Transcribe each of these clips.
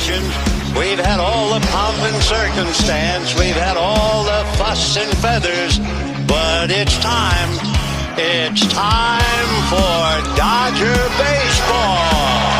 legend. We've had all the pomp and circumstance. We've had all the fuss and feathers. But it's time. It's time for Dodger baseball.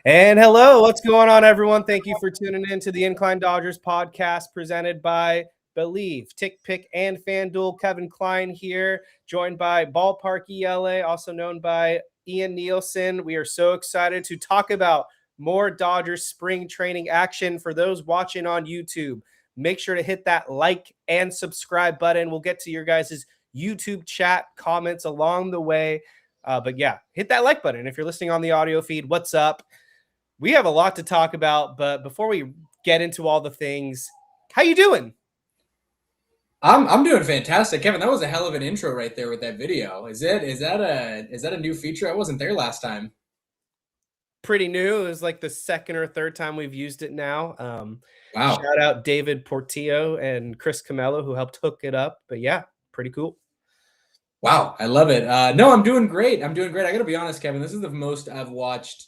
And hello, what's going on, everyone? Thank you for tuning in to the Incline Dodgers podcast presented by BLEAV, TickPick, and Fanduel. Kevin Klein here, joined by Ballpark ELA, also known by Ian Nielson. We are so excited to talk about more Dodgers spring training action. For those watching on YouTube, make sure to hit that like and subscribe button. We'll get to your guys' YouTube chat comments along the way. But yeah, hit that like button. If you're listening on the audio feed, what's up? We have a lot to talk about, but before we get into all the things, how you doing? I'm doing fantastic, Kevin. That was a hell of an intro right there with that video. Is that a new feature? I wasn't there last time. Pretty new. It was like the second or third time we've used it now. Wow! Shout out David Portillo and Chris Camello who helped hook it up. But yeah, pretty cool. Wow, I love it. No, I'm doing great. I got to be honest, Kevin. This is the most I've watched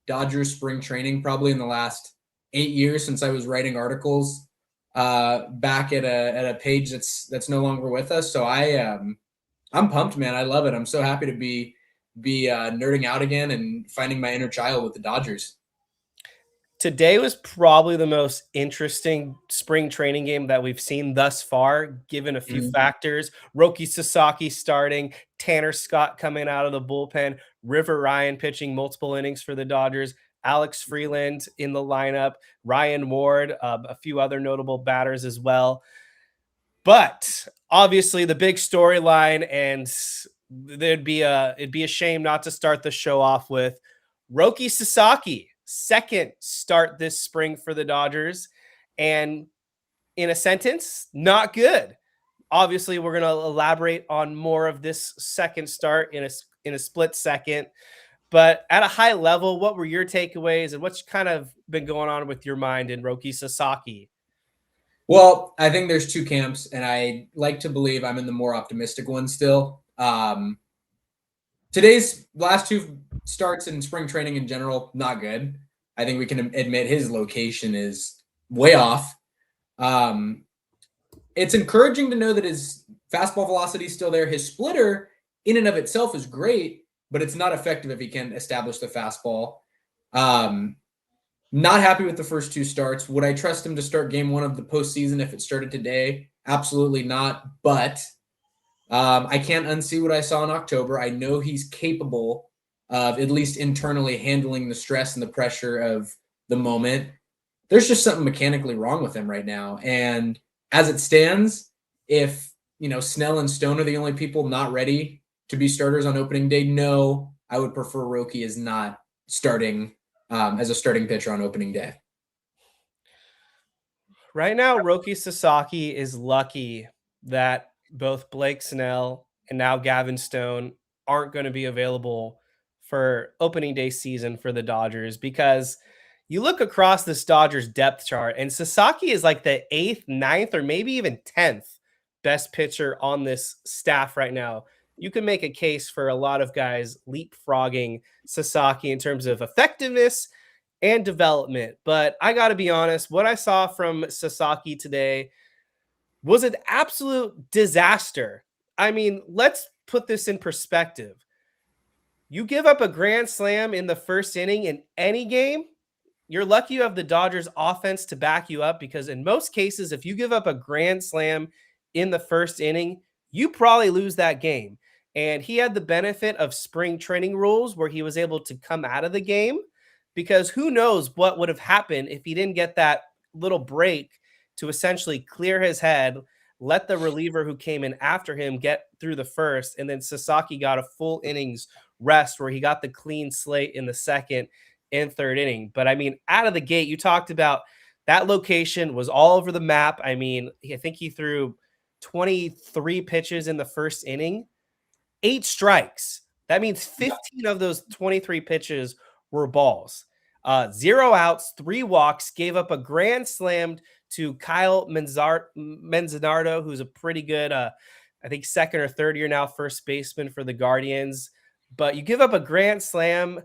Dodgers spring training probably in the last 8 years since I was writing articles back at a page that's no longer with us. So I'm pumped, man. I love it. I'm so happy to be nerding out again and finding my inner child with the Dodgers. Today was probably the most interesting spring training game that we've seen thus far, given a few factors. Roki Sasaki starting, Tanner Scott coming out of the bullpen, River Ryan pitching multiple innings for the Dodgers, Alex Freeland in the lineup, Ryan Ward, a few other notable batters as well. But obviously the big storyline, and it'd be a shame not to start the show off with Roki Sasaki. Second start this spring for the Dodgers, and in a sentence, not good. Obviously, we're going to elaborate on more of this second start in a split second. But at a high level, what were your takeaways, and what's kind of been going on with your mind in Roki Sasaki? Well, I think there's two camps, and I like to believe I'm in the more optimistic one still. Today's last two starts in spring training in general, not good. I think we can admit his location is way off. It's encouraging to know that his fastball velocity is still there. His splitter in and of itself is great, but it's not effective if he can't establish the fastball. Not happy with the first two starts. Would I trust him to start game one of the postseason if it started today? Absolutely not. But I can't unsee what I saw in October. I know he's capable of at least internally handling the stress and the pressure of the moment. There's just something mechanically wrong with him right now. And as it stands, if Snell and Stone are the only people not ready to be starters on opening day, no, I would prefer Roki as not starting as a starting pitcher on opening day. Right now, Roki Sasaki is lucky that both Blake Snell and now Gavin Stone aren't going to be available for opening day season for the Dodgers, because you look across this Dodgers depth chart and Sasaki is like the 8th, 9th, or maybe even 10th best pitcher on this staff right now. You can make a case for a lot of guys leapfrogging Sasaki in terms of effectiveness and development. But I got to be honest, what I saw from Sasaki today was an absolute disaster. I mean, let's put this in perspective. You give up a grand slam in the first inning in any game, you're lucky you have the Dodgers offense to back you up, because in most cases, if you give up a grand slam in the first inning, you probably lose that game. And he had the benefit of spring training rules where he was able to come out of the game, because who knows what would have happened if he didn't get that little break to essentially clear his head, let the reliever who came in after him get through the first, and then Sasaki got a full innings rest where he got the clean slate in the second and third inning. But I mean, out of the gate, you talked about that location was all over the map. I mean, I think he threw 23 pitches in the first inning. 8 strikes. That means 15 of those 23 pitches were balls. 0 outs, 3 walks, gave up a grand slam to Kyle Manzanardo, who's a pretty good, I think, second or third year now first baseman for the Guardians. But you give up a grand slam,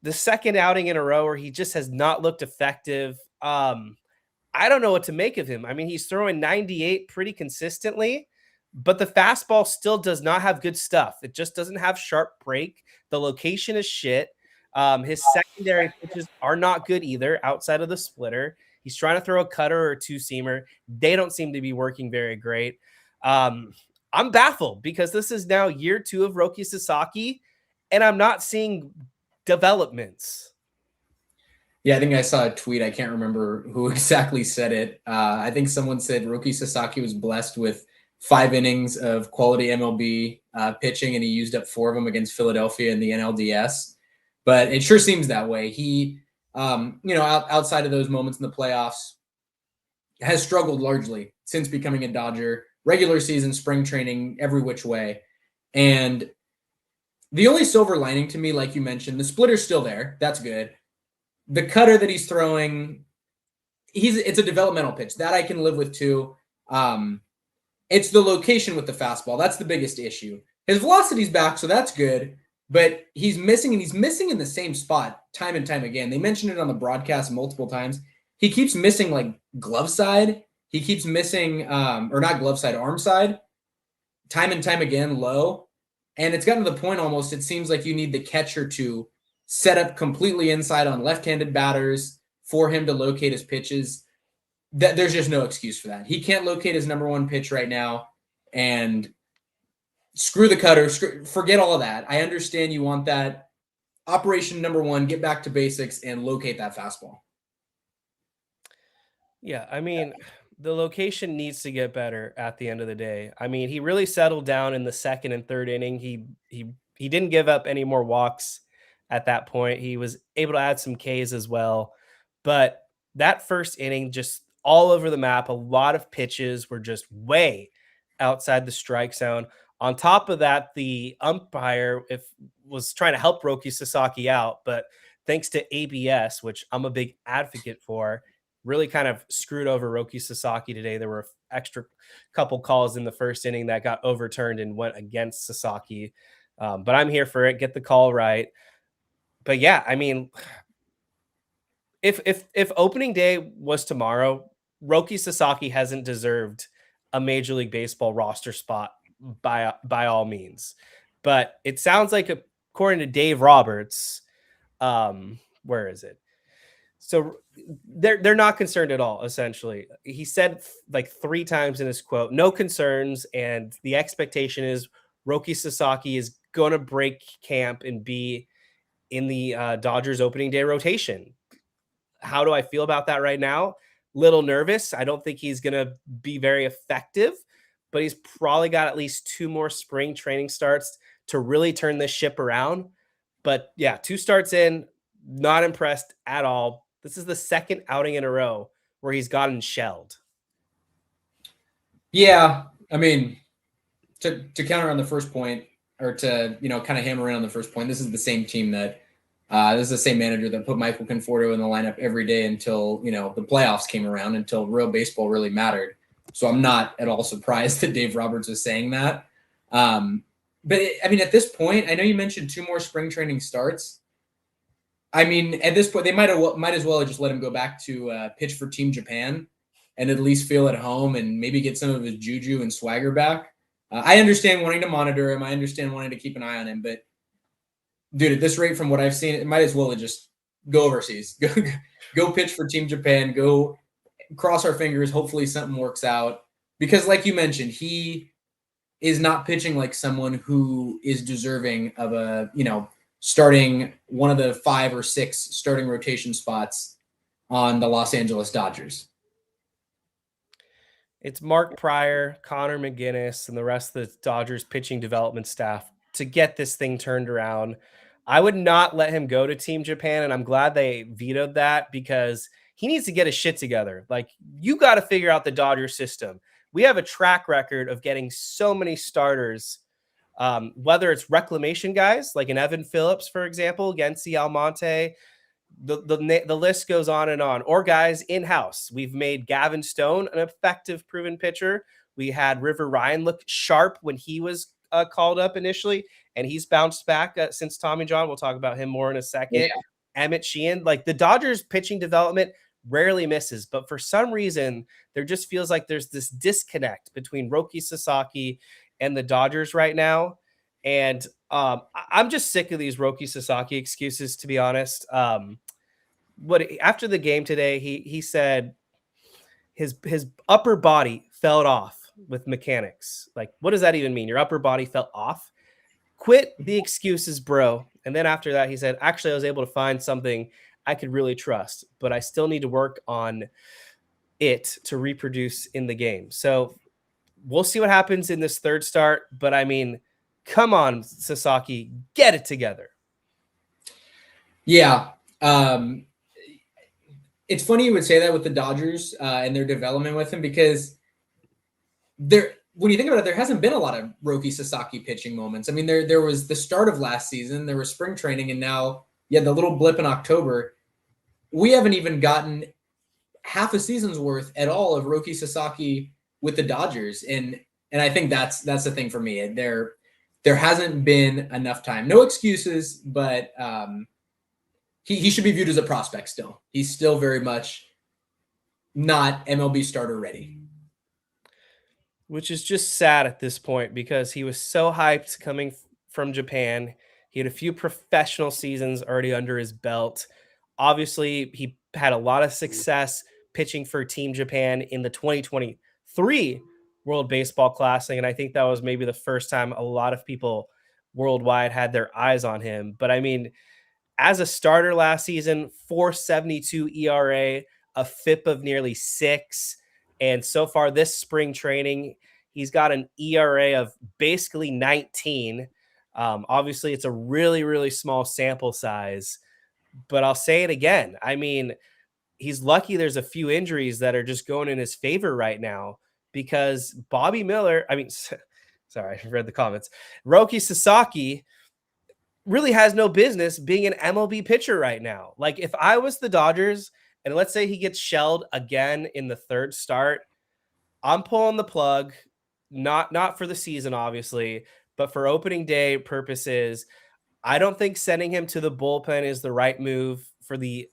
the second outing in a row where he just has not looked effective. I don't know what to make of him. I mean, he's throwing 98 pretty consistently, but the fastball still does not have good stuff. It just doesn't have sharp break. The location is shit. His secondary pitches are not good either outside of the splitter. He's trying to throw a cutter or a two-seamer. They don't seem to be working very great. I'm baffled because this is now year 2 of Roki Sasaki, and I'm not seeing developments. Yeah, I think I saw a tweet. I can't remember who exactly said it. I think someone said Roki Sasaki was blessed with 5 innings of quality MLB pitching, and he used up 4 of them against Philadelphia in the NLDS. But it sure seems that way. He, outside of those moments in the playoffs, has struggled largely since becoming a Dodger. Regular season, spring training, every which way. And the only silver lining to me, like you mentioned, the splitter's still there. That's good. The cutter that he's throwing, it's a developmental pitch. That I can live with too. It's the location with the fastball. That's the biggest issue. His velocity's back, so that's good. But he's missing in the same spot time and time again. They mentioned it on the broadcast multiple times. He keeps missing like glove side. He keeps missing, or not glove side, arm side, time and time again, low. And it's gotten to the point almost, it seems like you need the catcher to set up completely inside on left-handed batters for him to locate his pitches. There's just no excuse for that. He can't locate his number 1 pitch right now, and screw the cutter, forget all of that. I understand you want that operation number 1, get back to basics and locate that fastball. Yeah, I mean, the location needs to get better at the end of the day. I mean, he really settled down in the second and third inning. He didn't give up any more walks at that point. He was able to add some Ks as well. But that first inning, just all over the map, a lot of pitches were just way outside the strike zone. On top of that, the umpire was trying to help Roki Sasaki out, but thanks to ABS, which I'm a big advocate for, really kind of screwed over Roki Sasaki today. There were extra couple calls in the first inning that got overturned and went against Sasaki. But I'm here for it. Get the call right. But yeah, I mean, if opening day was tomorrow, Roki Sasaki hasn't deserved a Major League Baseball roster spot by all means. But it sounds like, according to Dave Roberts, where is it? So they're not concerned at all, essentially. He said like 3 times in his quote, no concerns, and the expectation is Roki Sasaki is going to break camp and be in the Dodgers opening day rotation. How do I feel about that right now? Little nervous. I don't think he's going to be very effective, but he's probably got at least 2 more spring training starts to really turn this ship around. But yeah, 2 starts in, not impressed at all. This is the second outing in a row where he's gotten shelled. Yeah, I mean, to counter on the first point, or to kind of hammer in on the first point, this is the same team that this is the same manager that put Michael Conforto in the lineup every day until the playoffs came around, until real baseball really mattered. So I'm not at all surprised that Dave Roberts is saying that. But at this point, I know you mentioned 2 more spring training starts. I mean, at this point, they might as well have just let him go back to pitch for Team Japan and at least feel at home and maybe get some of his juju and swagger back. I understand wanting to monitor him. I understand wanting to keep an eye on him. But, dude, at this rate, from what I've seen, it might as well have just go overseas. Go pitch for Team Japan. Go cross our fingers. Hopefully something works out. Because, like you mentioned, he is not pitching like someone who is deserving of a, starting one of the 5 or 6 starting rotation spots on the Los Angeles Dodgers. It's Mark Pryor, Connor McGinnis, and the rest of the Dodgers pitching development staff to get this thing turned around. I would not let him go to Team Japan, and I'm glad they vetoed that because he needs to get his shit together. Like, you got to figure out the Dodger system. We have a track record of getting so many starters Whether it's reclamation guys like an Evan Phillips, for example, Yency Almonte, the list goes on, or guys in-house. We've made Gavin Stone an effective proven pitcher. We had River Ryan look sharp when he was called up initially, and he's bounced back since Tommy John. We'll talk about him more in a second. Yeah. Emmett Sheehan, like the Dodgers pitching development rarely misses, but for some reason, there just feels like there's this disconnect between Roki Sasaki and the Dodgers right now. And I'm just sick of these Roki Sasaki excuses, to be honest. After the game today, he said his upper body fell off with mechanics. Like, what does that even mean? Your upper body fell off? Quit the excuses, bro. And then after that, he said, actually, I was able to find something I could really trust, but I still need to work on it to reproduce in the game. So we'll see what happens in this third start. But I mean, come on, Sasaki, get it together. Yeah. It's funny you would say that with the Dodgers and their development with him, because when you think about it, there hasn't been a lot of Roki Sasaki pitching moments. I mean, there was the start of last season, there was spring training, and now you had the little blip in October. We haven't even gotten half a season's worth at all of Roki Sasaki with the Dodgers. And I think that's the thing for me. There hasn't been enough time. No excuses, but he should be viewed as a prospect still. He's still very much not MLB starter ready. Which is just sad at this point because he was so hyped coming from Japan. He had a few professional seasons already under his belt. Obviously, he had a lot of success pitching for Team Japan in the 2023 World Baseball Classic, and I think that was maybe the first time a lot of people worldwide had their eyes on him. But I mean, as a starter last season, 4.72 ERA, a FIP of nearly 6. And so far this spring training, he's got an ERA of basically 19. Obviously, it's a really, really small sample size. But I'll say it again. I mean, he's lucky there's a few injuries that are just going in his favor right now because Bobby Miller, sorry, I read the comments. Roki Sasaki really has no business being an MLB pitcher right now. Like, if I was the Dodgers and let's say he gets shelled again in the third start, I'm pulling the plug, not for the season, obviously, but for opening day purposes. I don't think sending him to the bullpen is the right move for the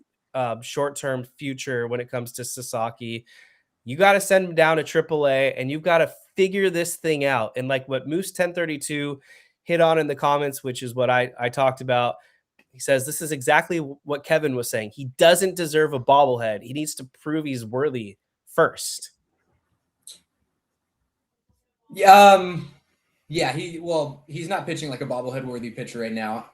short-term future when it comes to Sasaki. You got to send him down to AAA, and you've got to figure this thing out. And like what Moose 1032 hit on in the comments, which is what I talked about, he says this is exactly what Kevin was saying. He doesn't deserve a bobblehead. He needs to prove he's worthy first. Yeah, he's not pitching like a bobblehead worthy pitcher right now.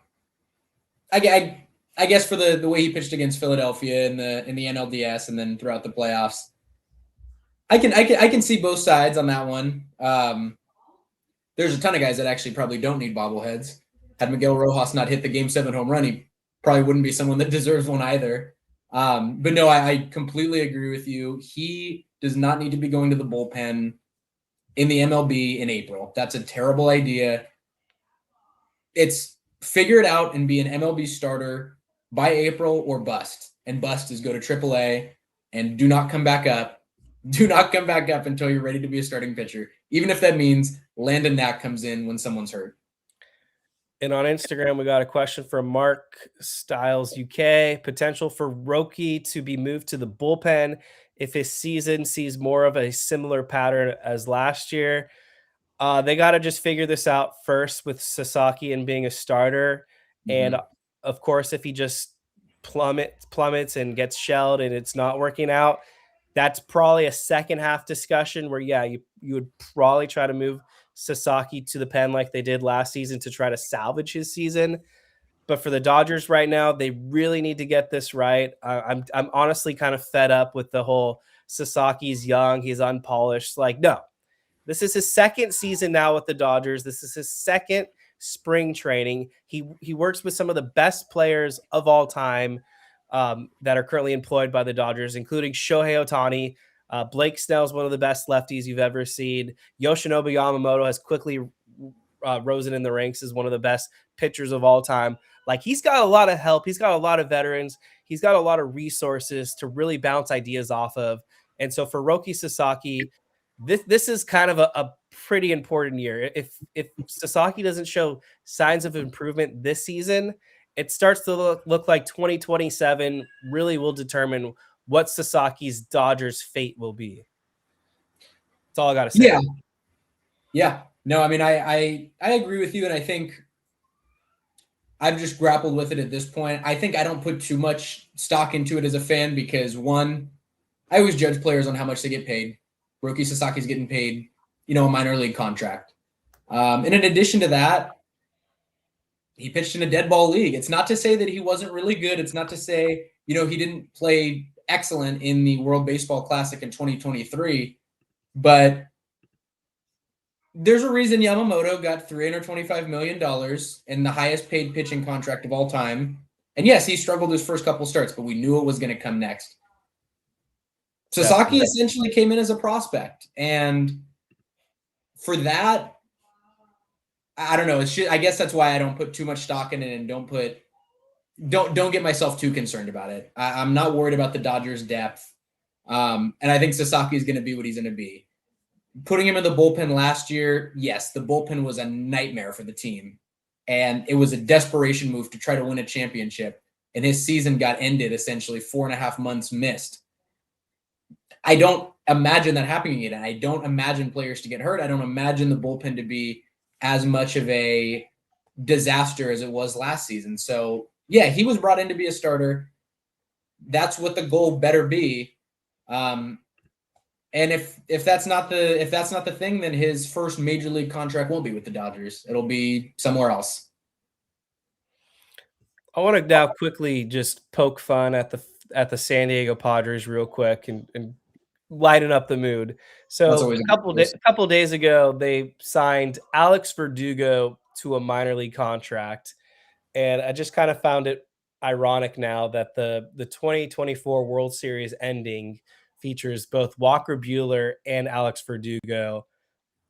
I guess for the way he pitched against Philadelphia in the NLDS and then throughout the playoffs, I can see both sides on that one. There's a ton of guys that actually probably don't need bobbleheads. Had Miguel Rojas not hit the Game 7 home run, he probably wouldn't be someone that deserves one either. But no, I completely agree with you. He does not need to be going to the bullpen in the MLB in April. That's a terrible idea. It's figure it out and be an MLB starter by April or bust. And bust is go to AAA and do not come back up. Do not come back up until you're ready to be a starting pitcher, even if that means Landon Knack comes in when someone's hurt. And on Instagram, we got a question from Mark Styles UK. Potential for Roki to be moved to the bullpen if his season sees more of a similar pattern as last year. They got to just figure this out first with Sasaki and being a starter. Mm-hmm. And of course, if he just plummets and gets shelled and it's not working out, that's probably a second half discussion where, yeah, you would probably try to move Sasaki to the pen like they did last season to try to salvage his season. But for the Dodgers right now, they really need to get this right. I'm honestly kind of fed up with the whole Sasaki's young, he's unpolished. Like, no, this is his second season now with the Dodgers. This is his second spring training. He works with some of the best players of all time that are currently employed by the Dodgers, including Shohei Ohtani. Blake Snell is one of the best lefties you've ever seen. Yoshinobu Yamamoto has quickly risen in the ranks as one of the best pitchers of all time. Like, he's got a lot of help. He's got a lot of veterans. He's got a lot of resources to really bounce ideas off of. And so for Roki Sasaki, this is kind of a pretty important year. If Sasaki doesn't show signs of improvement this season, it starts to look like 2027 really will determine what Sasaki's Dodgers fate will be. That's all I got to say. Yeah. Yeah. No, I mean, I agree with you. And I think I've just grappled with it at this point. I think I don't put too much stock into it as a fan because, one, I always judge players on how much they get paid. Roki Sasaki's getting paid, a minor league contract. And in addition to that, he pitched in a dead ball league. It's not to say that he wasn't really good. It's not to say, he didn't play excellent in the World Baseball Classic in 2023. But there's a reason Yamamoto got $325 million and the highest paid pitching contract of all time. And yes, he struggled his first couple starts, but we knew it was going to come next. Sasaki essentially came in as a prospect. And for that, I don't know. I guess that's why I don't put too much stock in it and don't get myself too concerned about it. I'm not worried about the Dodgers' depth. And I think Sasaki is going to be what he's going to be. Putting him in the bullpen last year, yes, the bullpen was a nightmare for the team. And it was a desperation move to try to win a championship. And his season got ended essentially 4.5 months missed. I don't imagine that happening again. I don't imagine players to get hurt. I don't imagine the bullpen to be as much of a disaster as it was last season. So, yeah, he was brought in to be a starter. That's what the goal better be. And if that's not the thing, then his first major league contract won't be with the Dodgers. It'll be somewhere else. I want to now quickly just poke fun at the San Diego Padres real quick and lighten up the mood. So a couple days ago, they signed Alex Verdugo to a minor league contract. And I just kind of found it ironic now that the 2024 World Series ending features both Walker Buehler and Alex Verdugo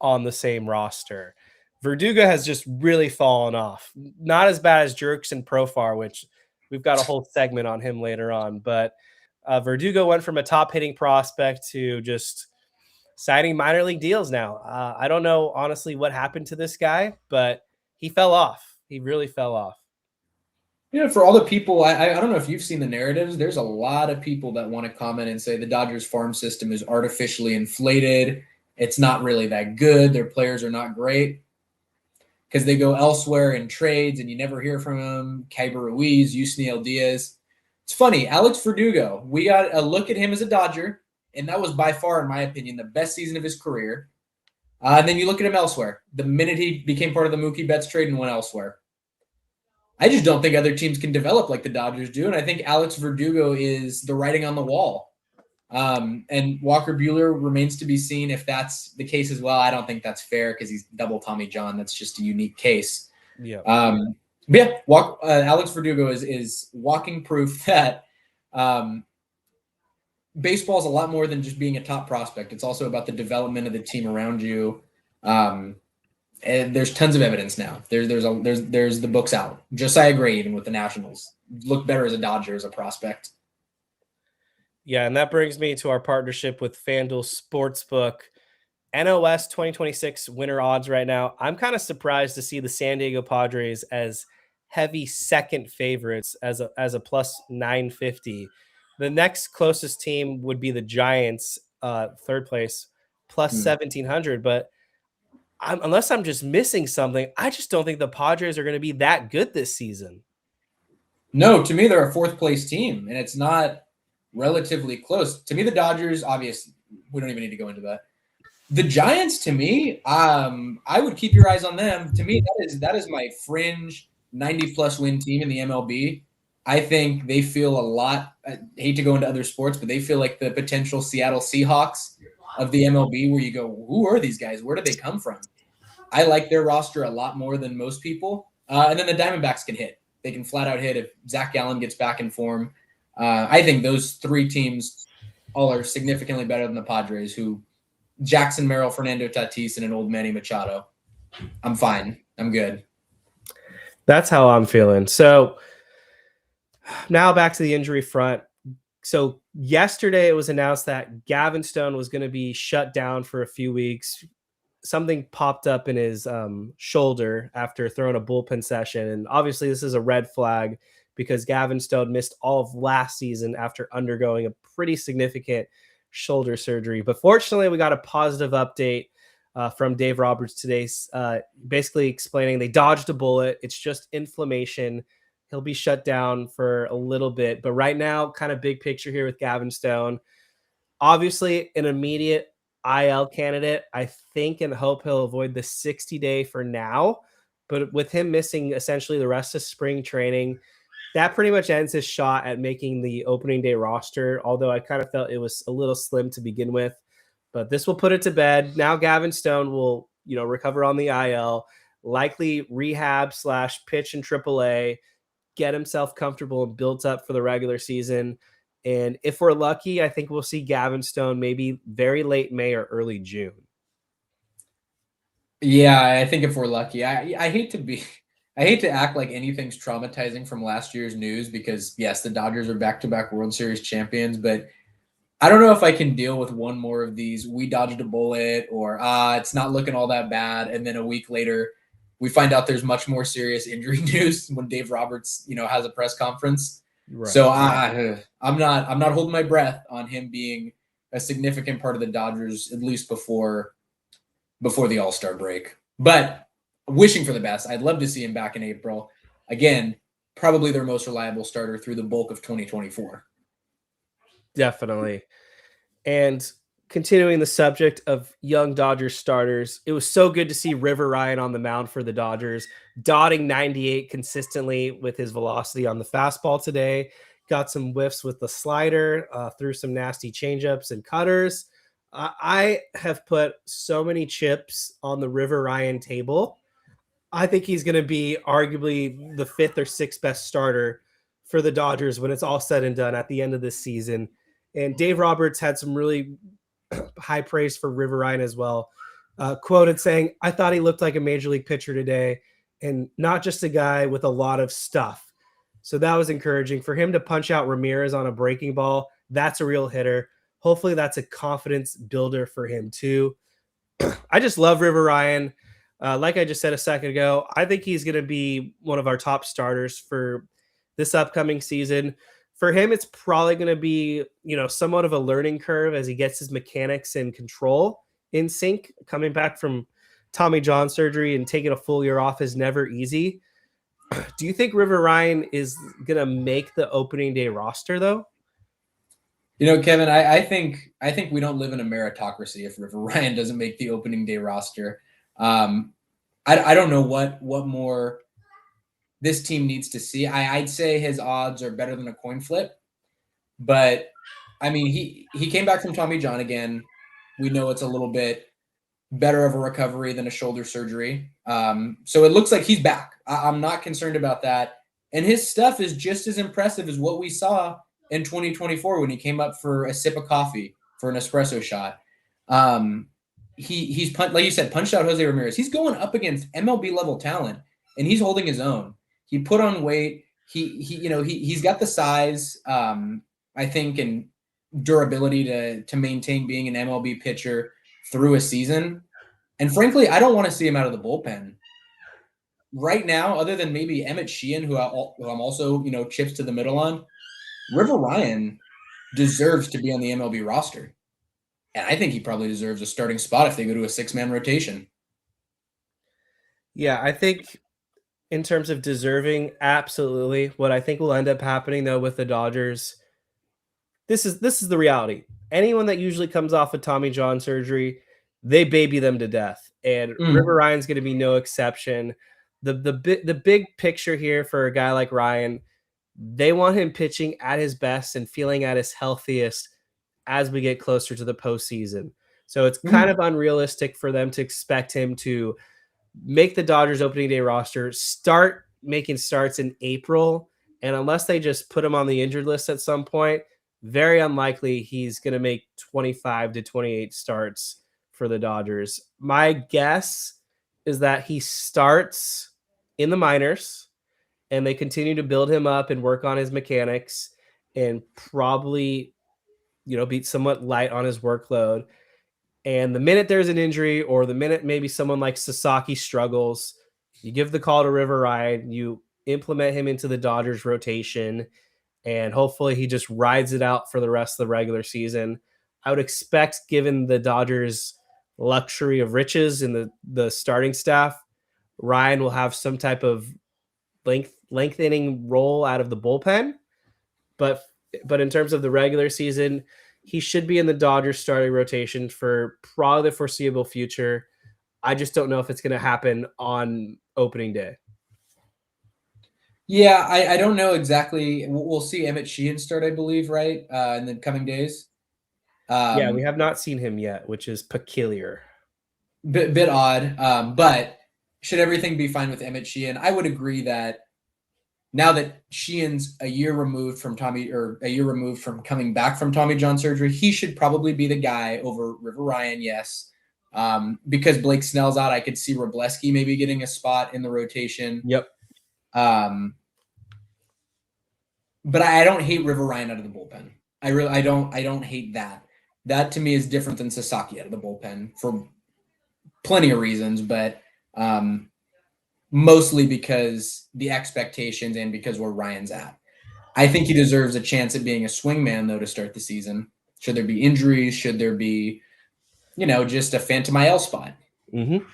on the same roster. Verdugo has just really fallen off. Not as bad as Jurickson Profar, which we've got a whole segment on him later on. But Verdugo went from a top hitting prospect to just signing minor league deals now. I don't know, honestly, what happened to this guy, but he fell off. He really fell off. For all the people, I don't know if you've seen the narratives. There's a lot of people that want to comment and say the Dodgers farm system is artificially inflated. It's not really that good. Their players are not great because they go elsewhere in trades and you never hear from them. Keibert Ruiz, Yusniel Diaz. It's funny. Alex Verdugo, we got a look at him as a Dodger, and that was by far, in my opinion, the best season of his career. And then you look at him elsewhere. The minute he became part of the Mookie Betts trade and went elsewhere. I just don't think other teams can develop like the Dodgers do, and I think Alex Verdugo is the writing on the wall. And Walker Buehler remains to be seen if that's the case as well. I don't think that's fair because he's double Tommy John. That's just a unique case. Yeah. Alex Verdugo is walking proof that baseball is a lot more than just being a top prospect. It's also about the development of the team around you. And there's tons of evidence now. There's the books out. Josiah Gray, even with the Nationals, looked better as a Dodger as a prospect. Yeah, and that brings me to our partnership with Fanduel Sportsbook. NOS 2026 winner odds right now. I'm kind of surprised to see the San Diego Padres as heavy second favorites as a plus 950. The next closest team would be the Giants, third place, plus 1,700. But unless I'm just missing something, I just don't think the Padres are going to be that good this season. No, to me, they're a fourth place team, and it's not relatively close. To me, the Dodgers, obviously, we don't even need to go into that. The Giants, to me, I would keep your eyes on them. To me, that is my fringe 90-plus win team in the MLB. I think they feel a lot – I hate to go into other sports, but they feel like the potential Seattle Seahawks of the MLB where you go, who are these guys? Where did they come from? I like their roster a lot more than most people. And then the Diamondbacks can hit. They can flat out hit if Zach Gallen gets back in form. I think those three teams all are significantly better than the Padres, who Jackson Merrill, Fernando Tatis, and an old Manny Machado. I'm fine. I'm good. That's how I'm feeling. So now back to the injury front. So yesterday it was announced that Gavin Stone was going to be shut down for a few weeks. Something popped up in his shoulder after throwing a bullpen session. And obviously this is a red flag because Gavin Stone missed all of last season after undergoing a pretty significant shoulder surgery. But fortunately, we got a positive update from Dave Roberts today, basically explaining they dodged a bullet. It's just inflammation. He'll be shut down for a little bit. But right now, kind of big picture here with Gavin Stone. Obviously, an immediate IL candidate. I think and hope he'll avoid the 60-day for now. But with him missing essentially the rest of spring training, that pretty much ends his shot at making the opening day roster. Although I kind of felt it was a little slim to begin with. But this will put it to bed. Now Gavin Stone will, recover on the IL, likely rehab / pitch in AAA, get himself comfortable and built up for the regular season. And if we're lucky, I think we'll see Gavin Stone maybe very late May or early June. Yeah, I think if we're lucky, I hate to act like anything's traumatizing from last year's news because yes, the Dodgers are back-to-back World Series champions, but I don't know if I can deal with one more of these. We dodged a bullet, or it's not looking all that bad, and then a week later, we find out there's much more serious injury news when Dave Roberts, has a press conference. Right. So I'm not holding my breath on him being a significant part of the Dodgers at least before the All-Star break. But wishing for the best. I'd love to see him back in April. Again, probably their most reliable starter through the bulk of 2024. Definitely. And continuing the subject of young Dodgers starters, it was so good to see River Ryan on the mound for the Dodgers, dotting 98 consistently with his velocity on the fastball today. Got some whiffs with the slider, threw some nasty changeups and cutters. I have put so many chips on the River Ryan table. I think he's going to be arguably the 5th or 6th best starter for the Dodgers when it's all said and done at the end of this season. And Dave Roberts had some really high praise for River Ryan as well. Quoted saying, "I thought he looked like a major league pitcher today and not just a guy with a lot of stuff." So that was encouraging for him to punch out Ramirez on a breaking ball. That's a real hitter. Hopefully that's a confidence builder for him too. I just love River Ryan. Like I just said a second ago, I think he's going to be one of our top starters for this upcoming season. For him, it's probably going to be, somewhat of a learning curve as he gets his mechanics and control in sync. Coming back from Tommy John surgery and taking a full year off is never easy. Do you think River Ryan is going to make the opening day roster, though? Kevin, I think we don't live in a meritocracy if River Ryan doesn't make the opening day roster. I don't know what more this team needs to see. I'd say his odds are better than a coin flip, but I mean, he came back from Tommy John again. We know it's a little bit better of a recovery than a shoulder surgery. So it looks like he's back. I'm not concerned about that. And his stuff is just as impressive as what we saw in 2024 when he came up for a sip of coffee for an espresso shot. He's like you said, punched out Jose Ramirez. He's going up against MLB level talent, and he's holding his own. He put on weight. He's got the size, I think, and durability to maintain being an MLB pitcher through a season. And frankly, I don't want to see him out of the bullpen right now, other than maybe Emmett Sheehan, who I'm also, chips to the middle on. River Ryan deserves to be on the MLB roster. And I think he probably deserves a starting spot if they go to a 6-man rotation. Yeah, I think in terms of deserving, absolutely. What I think will end up happening, though, with the Dodgers, this is the reality. Anyone that usually comes off of Tommy John surgery, they baby them to death. And River Ryan's going to be no exception. The big picture here for a guy like Ryan, they want him pitching at his best and feeling at his healthiest as we get closer to the postseason. So it's kind of unrealistic for them to expect him to make the Dodgers opening day roster, start making starts in April. And unless they just put him on the injured list at some point, very unlikely he's going to make 25 to 28 starts for the Dodgers. My guess is that he starts in the minors and they continue to build him up and work on his mechanics and probably, be somewhat light on his workload. And the minute there's an injury or the minute maybe someone like Sasaki struggles, you give the call to River Ryan, you implement him into the Dodgers rotation, and hopefully he just rides it out for the rest of the regular season. I would expect, given the Dodgers' luxury of riches in the starting staff, Ryan will have some type of lengthening role out of the bullpen. But in terms of the regular season, he should be in the Dodgers starting rotation for probably the foreseeable future. I just don't know if it's going to happen on opening day. Yeah, I don't know exactly. We'll see Emmett Sheehan start, I believe, right, in the coming days. Yeah, we have not seen him yet, which is peculiar. Bit odd, but should everything be fine with Emmett Sheehan? I would agree that now that Sheehan's a year removed from coming back from Tommy John surgery, he should probably be the guy over River Ryan, yes. Because Blake Snell's out, I could see Robleski maybe getting a spot in the rotation. Yep. But I don't hate River Ryan out of the bullpen. I don't hate that. That to me is different than Sasaki out of the bullpen for plenty of reasons, but mostly because the expectations and because where Ryan's at. I think he deserves a chance at being a swingman, though, to start the season. Should there be injuries? Should there be, just a Phantom IL spot? Mm-hmm.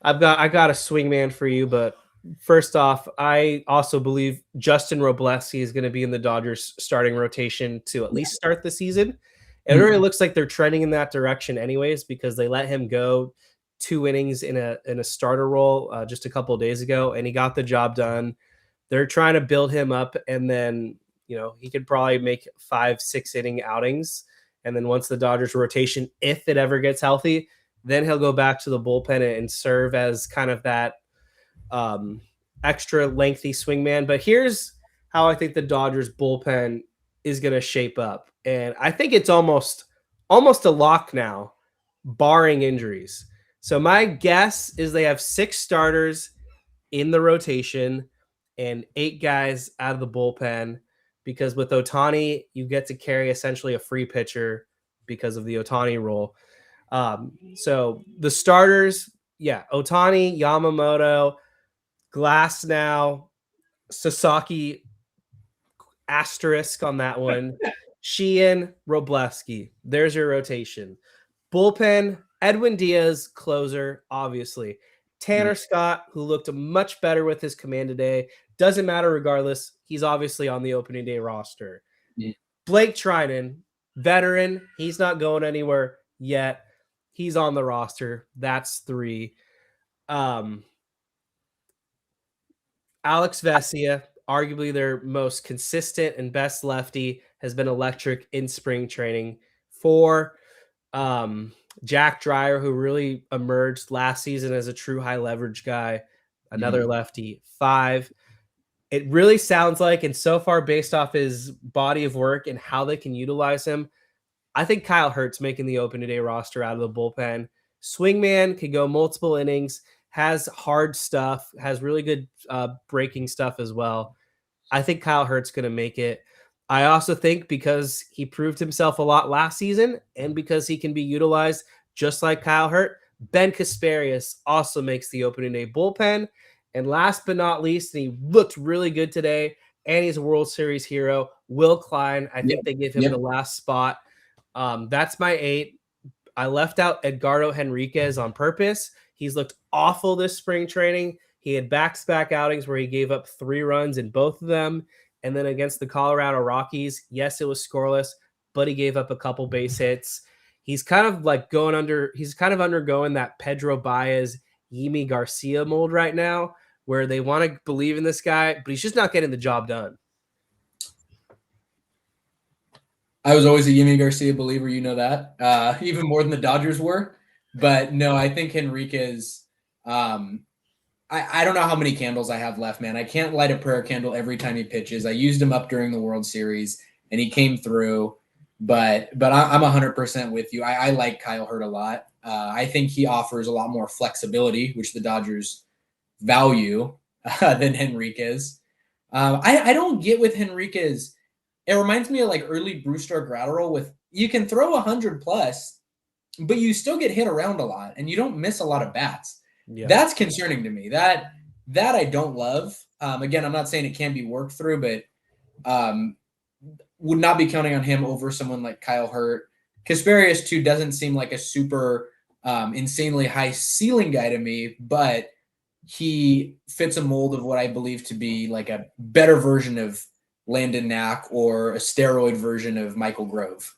I got a swingman for you, but first off, I also believe Justin Robleski is going to be in the Dodgers starting rotation to at least start the season. It really looks like they're trending in that direction anyways, because they let him go 2 innings in a starter role just a couple of days ago, and he got the job done. They're trying to build him up, and then he could probably make 5-6 inning outings, and then once the Dodgers rotation, if it ever gets healthy, then he'll go back to the bullpen and serve as kind of that extra lengthy swingman. But here's how I think the Dodgers bullpen is going to shape up, and I think it's almost a lock now, barring injuries. So my guess is they have 6 starters in the rotation and 8 guys out of the bullpen, because with Ohtani, you get to carry essentially a free pitcher because of the Ohtani rule. So the starters, Ohtani, Yamamoto, Glasnow, Sasaki, asterisk on that one, Sheehan, Robleski. There's your rotation. Bullpen, Edwin Diaz, closer, obviously. Tanner Scott, who looked much better with his command today. Doesn't matter regardless. He's obviously on the opening day roster. Yeah. Blake Trinan, veteran. He's not going anywhere yet. He's on the roster. That's 3. Alex Vesia, arguably their most consistent and best lefty, has been electric in spring training. 4. Jack Dreyer, who really emerged last season as a true high leverage guy, another lefty. 5. It really sounds like, and so far based off his body of work and how they can utilize him, I think Kyle Hurt's making the opening day roster out of the bullpen. Swingman, can go multiple innings, has hard stuff, has really good breaking stuff as well. I think Kyle Hurt's going to make it. I also think because he proved himself a lot last season and because he can be utilized just like Kyle Hurt, Ben Kasparius also makes the opening day bullpen. And last but not least, and he looked really good today, and he's a World Series hero, Will Klein. I think they give him the last spot. That's my 8. I left out Edgardo Henriquez on purpose. He's looked awful this spring training. He had back-to-back outings where he gave up 3 runs in both of them. And then against the Colorado Rockies, yes, it was scoreless, but he gave up a couple base hits. He's kind of undergoing that Pedro Baez, Yimi Garcia mold right now, where they want to believe in this guy, but he's just not getting the job done. I was always a Yimi Garcia believer, that, even more than the Dodgers were. But no, I think Henriquez, I don't know how many candles I have left, man. I can't light a prayer candle every time he pitches. I used him up during the World Series, and he came through. But I'm 100% with you. I like Kyle Hurt a lot. I think he offers a lot more flexibility, which the Dodgers value than Henriquez. I don't get with Henriquez. It reminds me of like early Brewster Gratterall with you can throw 100 plus, but you still get hit around a lot and you don't miss a lot of bats. Yeah. That's concerning to me. That I don't love. Again, I'm not saying it can't be worked through, but would not be counting on him over someone like Kyle Hurt. Kasperius too doesn't seem like a super insanely high ceiling guy to me, but he fits a mold of what I believe to be like a better version of Landon Knack or a steroid version of Michael Grove.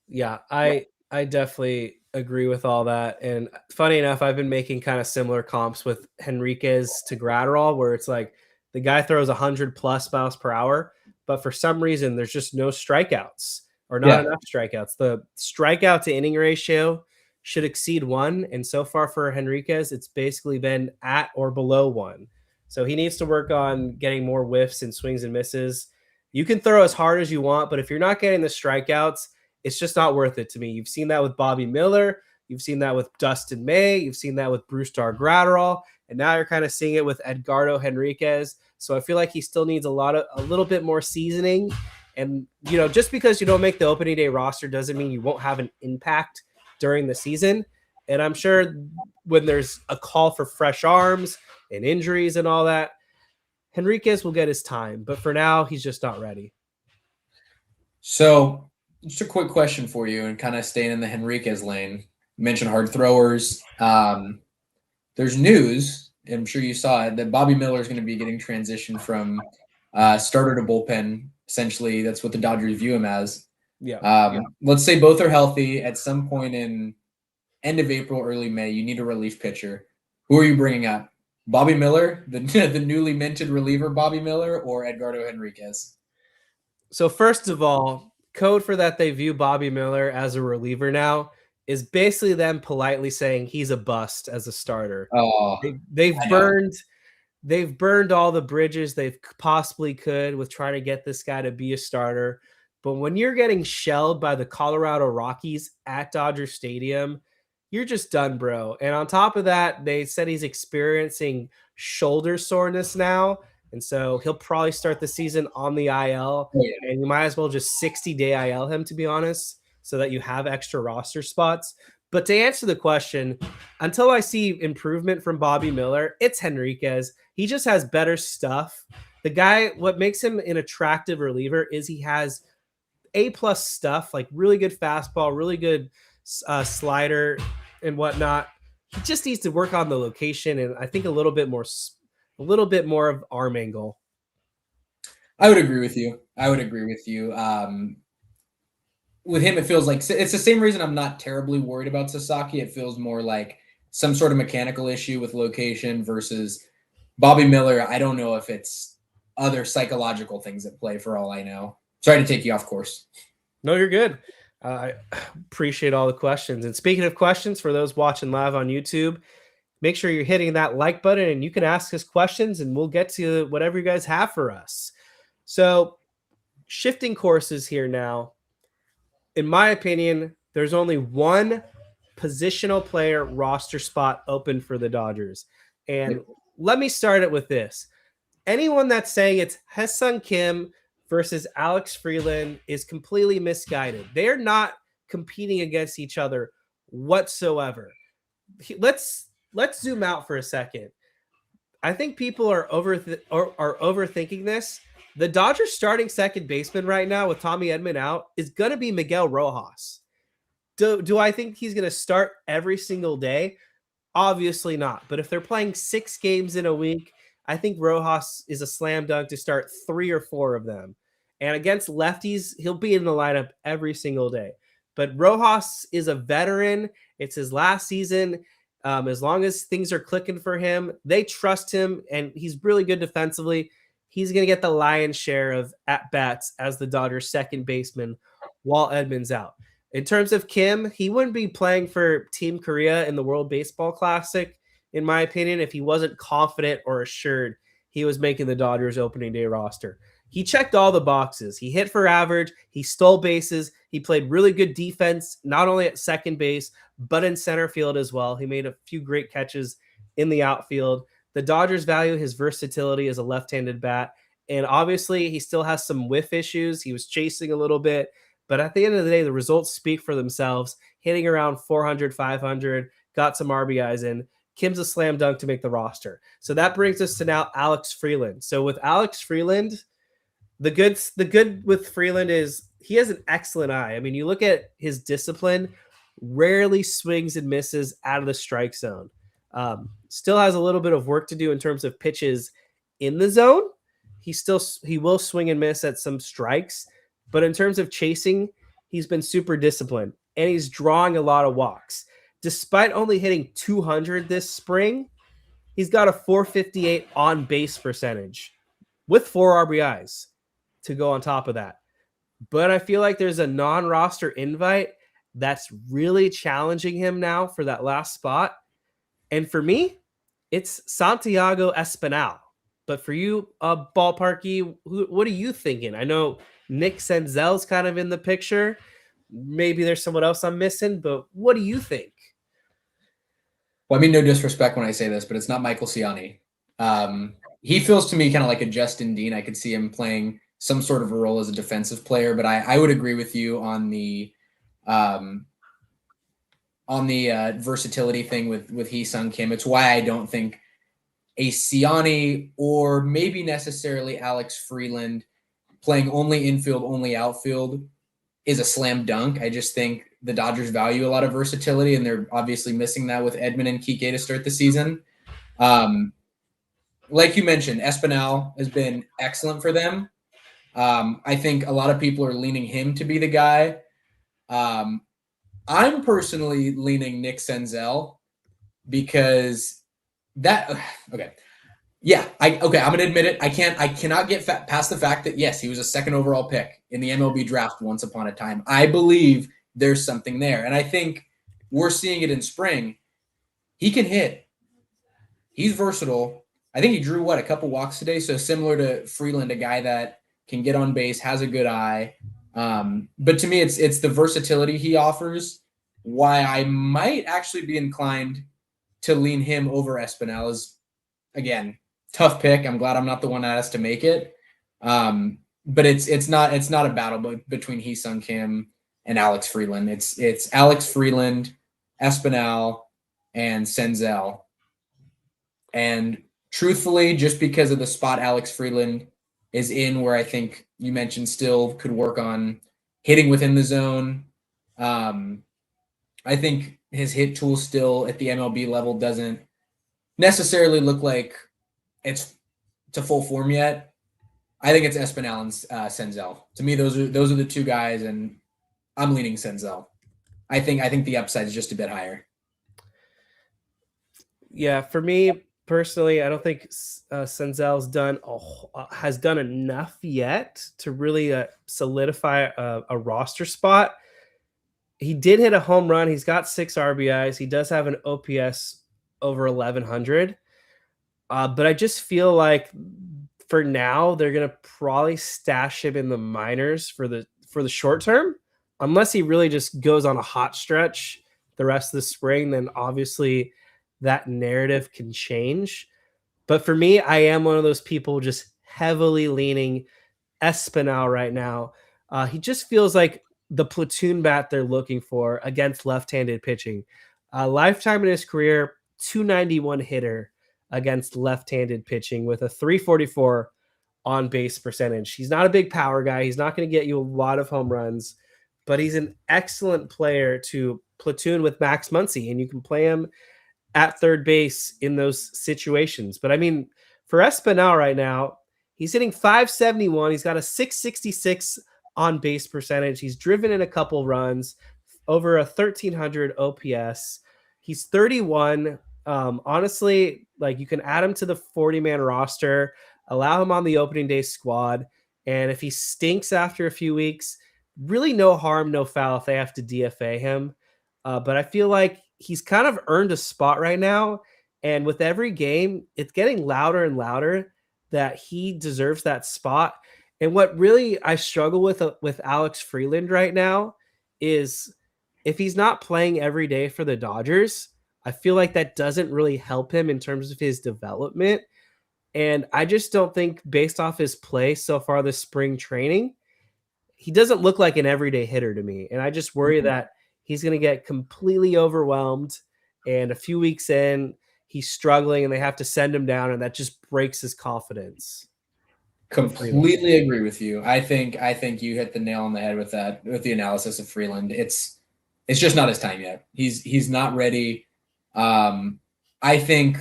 Yeah, I definitely agree with all that. And funny enough, I've been making kind of similar comps with Henriquez to Gratterall, where it's like the guy throws 100 plus miles per hour, but for some reason there's just no strikeouts or not enough strikeouts. The strikeout to inning ratio should exceed 1. And so far for Henriquez, it's basically been at or below 1. So he needs to work on getting more whiffs and swings and misses. You can throw as hard as you want, but if you're not getting the strikeouts, it's just not worth it to me. You've seen that with Bobby Miller. You've seen that with Dustin May. You've seen that with Brewster Gratterall. And now you're kind of seeing it with Edgardo Henriquez. So I feel like he still needs a little bit more seasoning. And, you know, just because you don't make the opening day roster doesn't mean you won't have an impact during the season. And I'm sure when there's a call for fresh arms and injuries and all that, Henriquez will get his time. But for now, he's just not ready. So just a quick question for you and kind of staying in the Henriquez lane. You mentioned hard throwers. There's news, and I'm sure you saw it, that Bobby Miller is going to be getting transitioned from starter to bullpen. Essentially, that's what the Dodgers view him as. Let's say both are healthy at some point in end of April, early May. You need a relief pitcher. Who are you bringing up? Bobby Miller, the newly minted reliever Bobby Miller, or Edgardo Henriquez? So first of all, code for that they view Bobby Miller as a reliever now is basically them politely saying he's a bust as a starter. Oh, they've burned all the bridges they possibly could with trying to get this guy to be a starter. But when you're getting shelled by the Colorado Rockies at Dodger Stadium, you're just done, bro. And on top of that, they said he's experiencing shoulder soreness now. And so he'll probably start the season on the IL. And you might as well just 60-day IL him, to be honest, so that you have extra roster spots. But to answer the question, until I see improvement from Bobby Miller, it's Henriquez. He just has better stuff. The guy, what makes him an attractive reliever is he has A-plus stuff, like really good fastball, really good slider and whatnot. He just needs to work on the location and I think a little bit more of arm angle. I would agree with you. With him, it feels like it's the same reason I'm not terribly worried about Sasaki. It feels more like some sort of mechanical issue with location versus Bobby Miller. I don't know if it's other psychological things at play for all I know. Sorry to take you off course. No, you're good. I appreciate all the questions. And speaking of questions, for those watching live on YouTube, make sure you're hitting that like button and you can ask us questions and we'll get to whatever you guys have for us. So shifting courses here now. In my opinion, there's only one positional player roster spot open for the Dodgers. And let me start it with this. Anyone that's saying it's Ha-Seong Kim versus Alex Freeland is completely misguided. They're not competing against each other whatsoever. Let's zoom out for a second. I think people are overthinking this. The Dodgers starting second baseman right now with Tommy Edman out is going to be Miguel Rojas. Do I think he's going to start every single day? Obviously not. But if they're playing 6 games in a week, I think Rojas is a slam dunk to start 3 or 4 of them. And against lefties, he'll be in the lineup every single day. But Rojas is a veteran. It's his last season. As long as things are clicking for him, they trust him, and he's really good defensively. He's going to get the lion's share of at-bats as the Dodgers' second baseman while Edman's out. In terms of Kim, he wouldn't be playing for Team Korea in the World Baseball Classic, in my opinion, if he wasn't confident or assured he was making the Dodgers opening day roster. he checked all the boxes. He hit for average. He stole bases. He played really good defense, not only at second base, but in center field as well. He made a few great catches in the outfield. The Dodgers value his versatility as a left-handed bat. And obviously, he still has some whiff issues. He was chasing a little bit. But at the end of the day, the results speak for themselves. Hitting around 400, 500, got some RBIs in. Kim's a slam dunk to make the roster. So that brings us to now Alex Freeland. So with Alex Freeland, the good with Freeland is he has an excellent eye. I mean, you look at his discipline, rarely swings and misses out of the strike zone. Still has a little bit of work to do in terms of pitches in the zone. He will swing and miss at some strikes, but in terms of chasing, he's been super disciplined and he's drawing a lot of walks. Despite only hitting 200 this spring, he's got a 458 on base percentage with 4 RBIs to go on top of that. But I feel like there's a non-roster invite that's really challenging him now for that last spot. And for me, it's Santiago Espinal. But for you, Ballparky, what are you thinking? I know Nick Senzel's kind of in the picture. Maybe there's someone else I'm missing, but what do you think? Well, I mean, no disrespect when I say this, but it's not Michael Ciani. He feels to me kind of like a Justin Dean. I could see him playing some sort of a role as a defensive player, but I would agree with you on the versatility thing with Hee-Sung Kim. It's why I don't think a Ciani or maybe necessarily Alex Freeland playing only infield, only outfield is a slam dunk. I just think the Dodgers value a lot of versatility, and they're obviously missing that with Edman and Kike to start the season. Like you mentioned, Espinal has been excellent for them. I think a lot of people are leaning him to be the guy. I'm personally leaning Nick Senzel because okay. Yeah, I'm going to admit it. I cannot get past the fact that, yes, he was a second overall pick in the MLB draft once upon a time. I believe there's something there. And I think we're seeing it in spring. He can hit. He's versatile. I think he drew, a couple walks today? So similar to Freeland, a guy that can get on base, has a good eye. But to me, it's the versatility he offers. Why I might actually be inclined to lean him over Espinal is, again, tough pick. I'm glad I'm not the one that has to make it. But it's not a battle between Hee-Sung Kim and Alex Freeland. It's Alex Freeland, Espinal, and Senzel. And truthfully, just because of the spot Alex Freeland is in, where I think you mentioned still could work on hitting within the zone. I think his hit tool still at the MLB level doesn't necessarily look like it's to full form yet. I think it's Espinal and Senzel. To me, those are the two guys, and I'm leaning Senzel. I think the upside is just a bit higher. Yeah, for me personally, I don't think Senzel's has done enough yet to really solidify a roster spot. He did hit a home run. He's got 6 RBIs. He does have an OPS over 1,100. But I just feel like for now, they're going to probably stash him in the minors for the short term, unless he really just goes on a hot stretch the rest of the spring. Then obviously that narrative can change. But for me, I am one of those people just heavily leaning Espinal right now. He just feels like the platoon bat they're looking for against left-handed pitching. Lifetime in his career, 291 hitter against left-handed pitching with a 344 on base percentage. He's not a big power guy. He's not going to get you a lot of home runs, but he's an excellent player to platoon with Max Muncy, and you can play him at third base in those situations. But I mean, for Espinal right now, he's hitting 571. He's got a 666 on base percentage. He's driven in a couple runs, over a 1,300 OPS. He's 31. Honestly, like, you can add him to the 40-man roster, allow him on the opening day squad, and if he stinks after a few weeks, really no harm, no foul if they have to DFA him. But I feel like he's kind of earned a spot right now, and with every game, it's getting louder and louder that he deserves that spot. And what really I struggle with Alex Freeland right now is if he's not playing every day for the Dodgers, I feel like that doesn't really help him in terms of his development. And I just don't think, based off his play so far this spring training, he doesn't look like an everyday hitter to me. And I just worry that he's going to get completely overwhelmed. And a few weeks in, he's struggling and they have to send him down. And that just breaks his confidence. Completely agree with you. I think you hit the nail on the head with that, with the analysis of Freeland. It's just not his time yet. He's not ready. I think,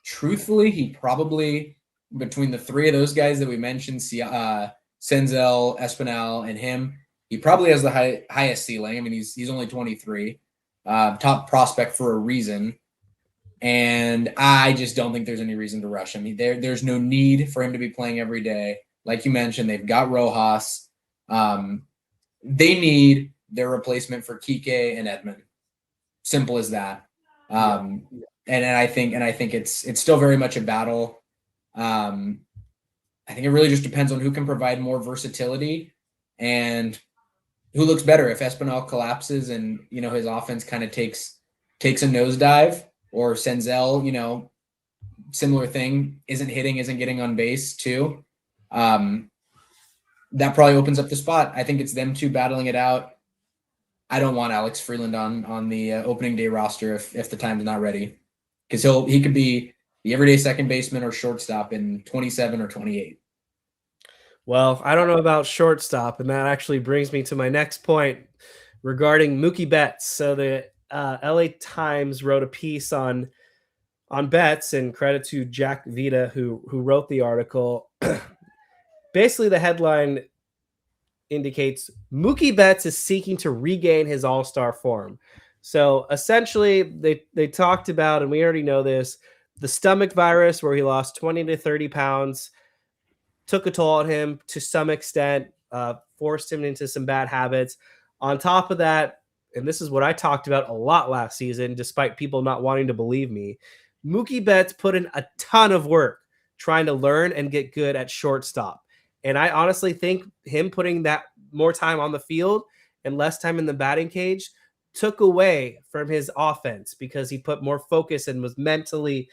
truthfully, he probably, between the three of those guys that we mentioned, Senzel, Espinal, and him, he probably has the highest ceiling. I mean, he's only 23, top prospect for a reason. And I just don't think there's any reason to rush him. There's no need for him to be playing every day. Like you mentioned, they've got Rojas. They need their replacement for Kike and Edman. Simple as that. And I think it's still very much a battle. I think it really just depends on who can provide more versatility and who looks better. If Espinal collapses and his offense kind of takes a nosedive, or Senzel, similar thing, isn't hitting, isn't getting on base too. That probably opens up the spot. I think it's them two battling it out. I don't want Alex Freeland on the opening day roster if the time's not ready, because he could be the everyday second baseman or shortstop in 27 or 28. Well, I don't know about shortstop, and that actually brings me to my next point regarding Mookie Betts. So the LA Times wrote a piece on Betts, and credit to Jack Vita who wrote the article. Basically, the headline indicates Mookie Betts is seeking to regain his all-star form. So essentially, they talked about, and we already know this, the stomach virus where he lost 20 to 30 pounds, took a toll on him to some extent, forced him into some bad habits. On top of that, and this is what I talked about a lot last season, despite people not wanting to believe me, Mookie Betts put in a ton of work trying to learn and get good at shortstop. And I honestly think him putting that more time on the field and less time in the batting cage took away from his offense, because he put more focus and was mentally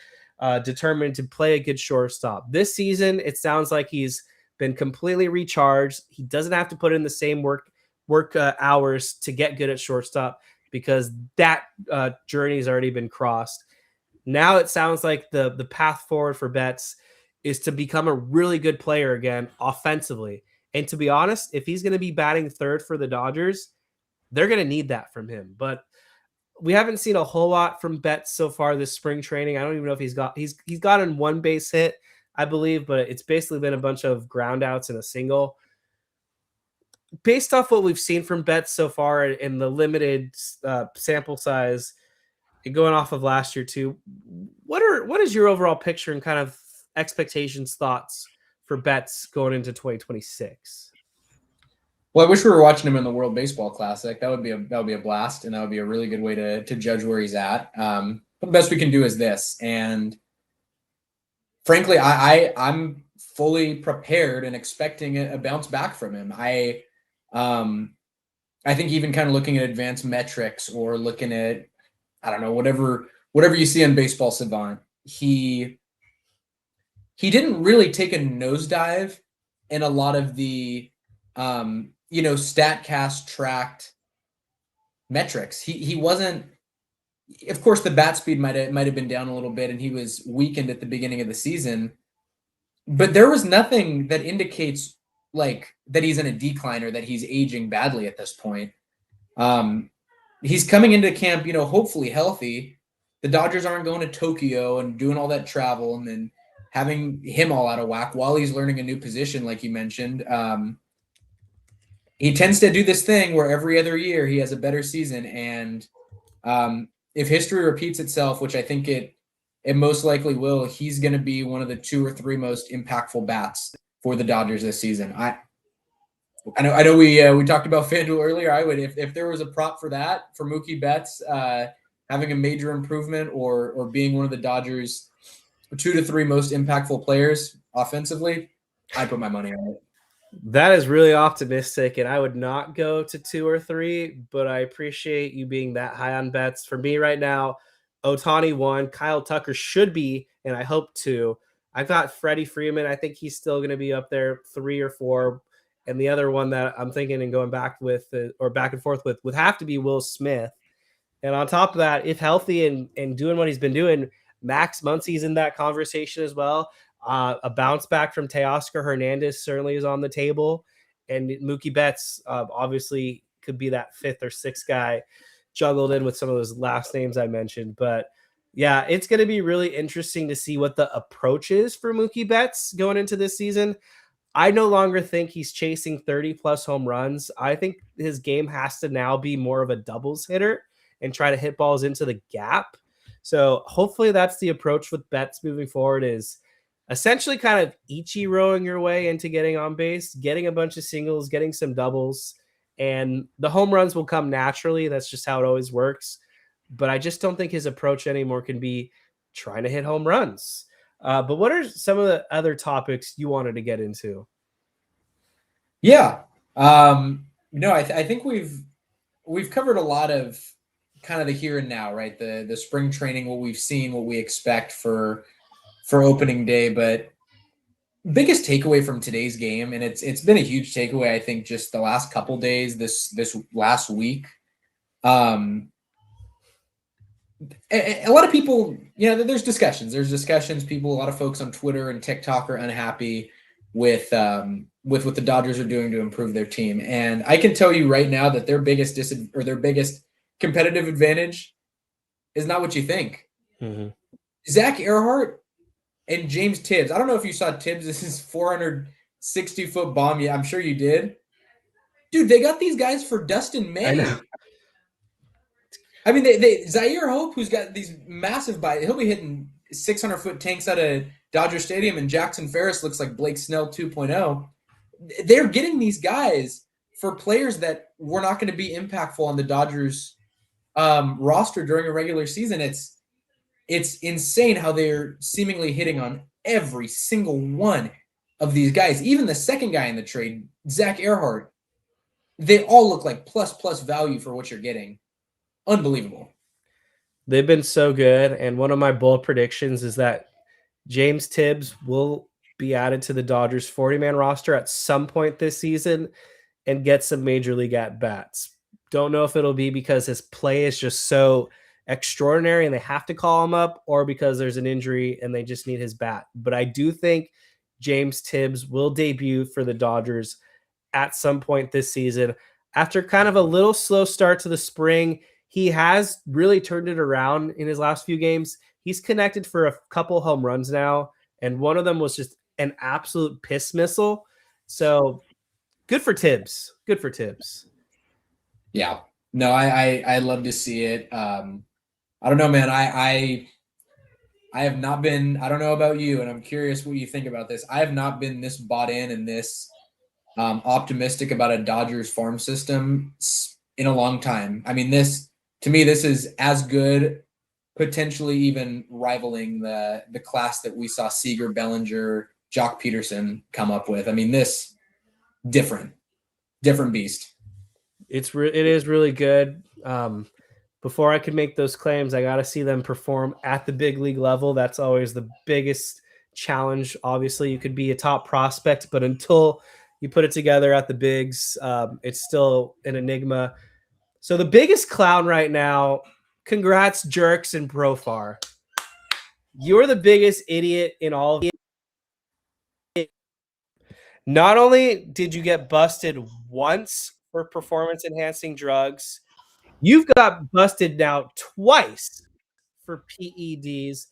determined to play a good shortstop. This season, it sounds like he's been completely recharged. He doesn't have to put in the same work hours to get good at shortstop, because that journey has already been crossed. Now it sounds like the path forward for Betts is to become a really good player again offensively. And to be honest, if he's going to be batting third for the Dodgers, they're going to need that from him. But we haven't seen a whole lot from Betts so far this spring training. I don't even know if he's gotten one base hit, I believe, but it's basically been a bunch of ground outs and a single. Based off what we've seen from Betts so far in the limited sample size, and going off of last year too, what is your overall picture and kind of expectations, thoughts for Betts going into 2026? Well, I wish we were watching him in the World Baseball Classic. That would be a blast, and that would be a really good way to judge where he's at. But the best we can do is this, and frankly, I'm fully prepared and expecting a bounce back from him. I think even kind of looking at advanced metrics or looking at, I don't know, whatever you see on Baseball Savant, he didn't really take a nosedive in a lot of the StatCast tracked metrics. He wasn't, of course, the bat speed might have been down a little bit, and he was weakened at the beginning of the season, but there was nothing that indicates like that he's in a decline or that he's aging badly at this point. He's coming into camp, hopefully healthy. The Dodgers aren't going to Tokyo and doing all that travel and then having him all out of whack while he's learning a new position, like you mentioned. He tends to do this thing where every other year he has a better season. And if history repeats itself, which I think it most likely will, he's going to be one of the 2 or 3 most impactful bats for the Dodgers this season. I know we talked about FanDuel earlier. I would, if there was a prop for that, for Mookie Betts having a major improvement or being one of the Dodgers' 2 to 3 most impactful players offensively, I'd put my money on it. That is really optimistic, and I would not go to 2 or 3, but I appreciate you being that high on Betts. For me right now, Otani 1, Kyle Tucker should be, and I hope 2. I've got Freddie Freeman. I think he's still going to be up there 3 or 4. And the other one that I'm thinking and going back with or back and forth with would have to be Will Smith. And on top of that, if healthy and doing what he's been doing, Max Muncy's in that conversation as well. A bounce back from Teoscar Hernandez certainly is on the table. And Mookie Betts obviously could be that 5th or 6th guy juggled in with some of those last names I mentioned. But yeah, it's going to be really interesting to see what the approach is for Mookie Betts going into this season. I no longer think he's chasing 30 plus home runs. I think his game has to now be more of a doubles hitter and try to hit balls into the gap. So hopefully that's the approach with Betts moving forward, is essentially kind of Ichiroing your way into getting on base, getting a bunch of singles, getting some doubles, and the home runs will come naturally. That's just how it always works. But I just don't think his approach anymore can be trying to hit home runs. But what are some of the other topics you wanted to get into? Yeah. I think we've covered a lot of kind of the here and now, right? The spring training, what we've seen, what we expect for opening day. But biggest takeaway from today's game, and it's been a huge takeaway, I think, just the last couple days, this last week. A lot of people, there's discussions. People, a lot of folks on Twitter and TikTok are unhappy with what the Dodgers are doing to improve their team. And I can tell you right now that their biggest competitive advantage is not what you think. Mm-hmm. Zach Earhart and James Tibbs. I don't know if you saw Tibbs. This is 460-foot bomb. Yeah, I'm sure you did. Dude, they got these guys for Dustin May. I know. I mean, they Zaire Hope, who's got these massive he'll be hitting 600-foot tanks out of Dodger Stadium, and Jackson Ferris looks like Blake Snell 2.0. They're getting these guys for players that were not going to be impactful on the Dodgers roster during a regular season. It's insane how they're seemingly hitting on every single one of these guys. Even the second guy in the trade, Zach Earhart, they all look like plus value for what you're getting. Unbelievable. They've been so good. And one of my bold predictions is that James Tibbs will be added to the Dodgers 40-man roster at some point this season and get some major league at-bats. Don't know if it'll be because his play is just so extraordinary and they have to call him up, or because there's an injury and they just need his bat. But I do think James Tibbs will debut for the Dodgers at some point this season. After kind of a little slow start to the spring, he has really turned it around in his last few games. He's connected for a couple home runs now, and one of them was just an absolute piss missile. So good for Tibbs. Good for Tibbs. Yeah. No, I love to see it. I don't know, man. I have not been, I don't know about you, and I'm curious what you think about this. I have not been this bought in and this optimistic about a Dodgers farm system in a long time. I mean, to me, this is as good, potentially even rivaling the class that we saw Seager, Bellinger, Jock Peterson come up with. I mean, this different beast. It is really good. Before I could make those claims, I got to see them perform at the big league level. That's always the biggest challenge. Obviously, you could be a top prospect, but until you put it together at the bigs, it's still an enigma. So the biggest clown right now, congrats, Jurickson Profar. You're the biggest idiot in all of it. Not only did you get busted once for performance-enhancing drugs, you've got busted now twice for PEDs.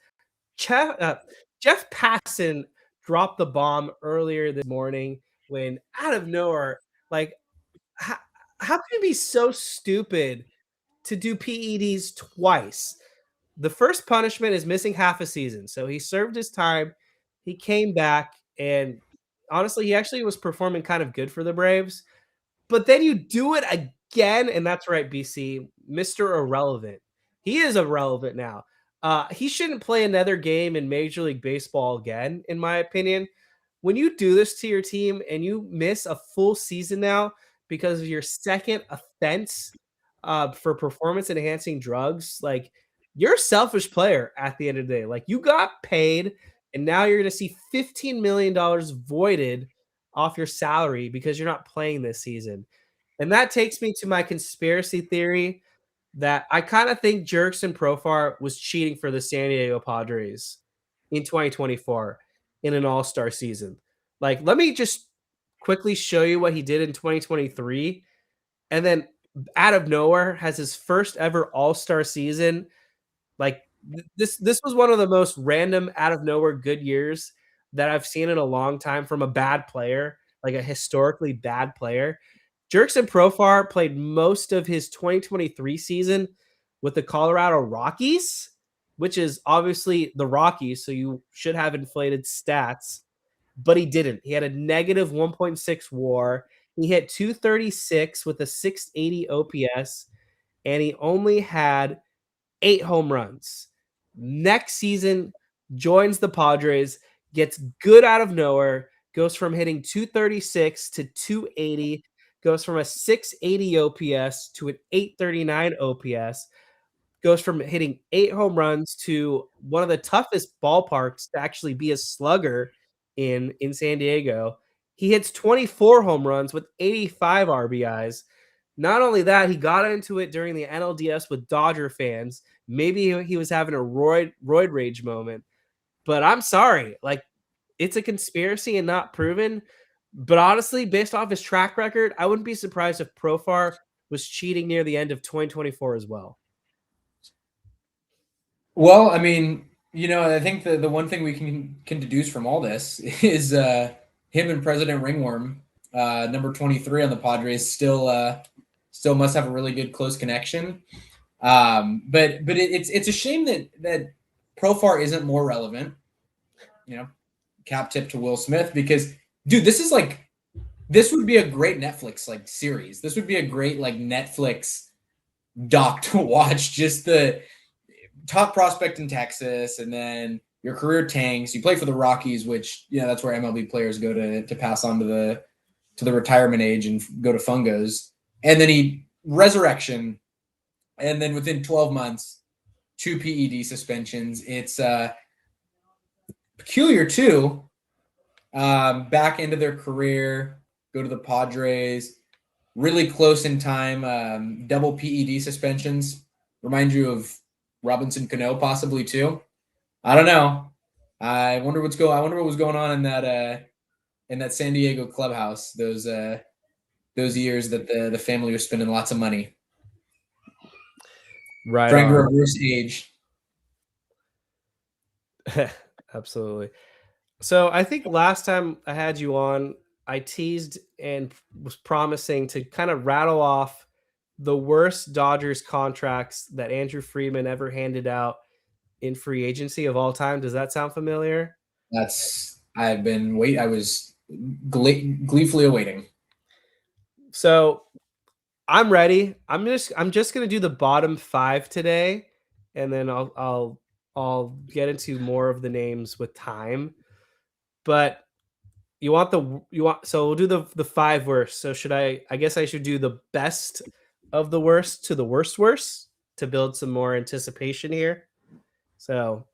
Jeff Passan dropped the bomb earlier this morning when out of nowhere, like, how can you be so stupid to do PEDs twice? The first punishment is missing half a season. So he served his time. He came back, and honestly, he actually was performing kind of good for the Braves. But then you do it again, and that's right, BC, Mr. Irrelevant. He is irrelevant now. He shouldn't play another game in Major League Baseball again, in my opinion. when you do this to your team and you miss a full season now because of your second offense for performance enhancing drugs, like you're a selfish player at the end of the day. Like you got paid and now you're going to see $15 million voided off your salary because you're not playing this season. And that takes me to my conspiracy theory that I kind of think Jurickson Profar was cheating for the San Diego Padres in 2024 in an all-star season. Like, let me just quickly show you what he did in 2023. And then out of nowhere has his first ever all-star season. Like this was one of the most random out of nowhere good years that I've seen in a long time from a bad player, like a historically bad player. Jurickson Profar played most of his 2023 season with the Colorado Rockies, which is obviously the Rockies, so you should have inflated stats, but he didn't. He had a negative 1.6 WAR. He hit 236 with a 680 OPS, and he only had 8 home runs. Next season, joins the Padres, gets good out of nowhere, goes from hitting 236 to 280, goes from a 680 OPS to an 839 OPS, goes from hitting 8 home runs to one of the toughest ballparks to actually be a slugger in San Diego. He hits 24 home runs with 85 RBIs. Not only that, he got into it during the NLDS with Dodger fans. Maybe he was having a roid rage moment, but I'm sorry. Like, it's a conspiracy and not proven. But honestly, based off his track record, I wouldn't be surprised if Profar was cheating near the end of 2024 as well. Well, I mean, I think the one thing we can deduce from all this is him and President Ringworm, number 23 on the Padres, still must have a really good close connection. But it's a shame that Profar isn't more relevant. Cap tip to Will Smith, because dude, this would be a great Netflix like series. This would be a great like Netflix doc to watch. Just the top prospect in Texas, and then your career tanks. You play for the Rockies, which that's where MLB players go to pass on to the retirement age and go to fungos. And then he resurrection, and then within 12 months, 2 PED suspensions. It's peculiar too. Back into their career, go to the Padres, really close in time. Double PED suspensions. Remind you of Robinson Cano possibly too. I don't know. I wonder what was going on in that San Diego clubhouse those years that the family was spending lots of money. Right. Trying to reverse age. Absolutely. So I think last time I had you on, I teased and was promising to kind of rattle off the worst Dodgers contracts that Andrew Friedman ever handed out in free agency of all time. Does that sound familiar? I was gleefully awaiting. So I'm ready. I'm just going to do the bottom 5 today, and then I'll get into more of the names with time. But so we'll do the 5 worst. So I guess I should do the best of the worst to the worst to build some more anticipation here. So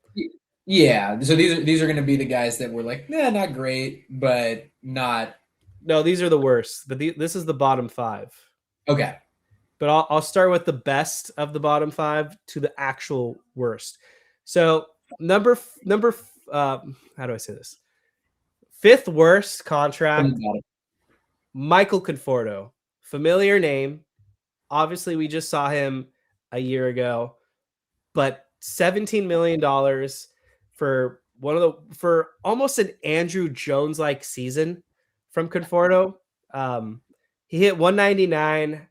yeah, so these are going to be the guys that were like, not great, but not. No, these are the worst. But this is the bottom 5. Okay, but I'll start with the best of the bottom 5 to the actual worst. So number how do I say this? 5th worst contract, Michael Conforto. Familiar name. Obviously, we just saw him a year ago, but $17 million for almost an Andrew Jones like season from Conforto. He hit 199,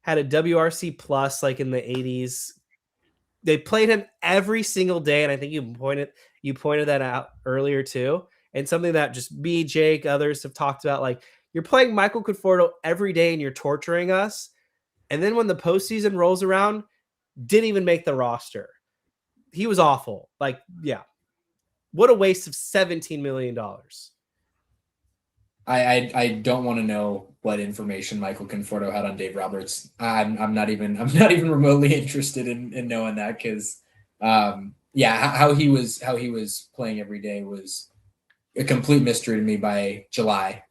had a WRC plus like in the 80s. They played him every single day, and I think you pointed that out earlier too. And something that just me, Jake, others have talked about, like you're playing Michael Conforto every day and you're torturing us. And then when the postseason rolls around, didn't even make the roster. He was awful. Like, yeah. What a waste of $17 million. I don't want to know what information Michael Conforto had on Dave Roberts. I'm not even remotely interested in knowing that, because how he was playing every day was a complete mystery to me by July.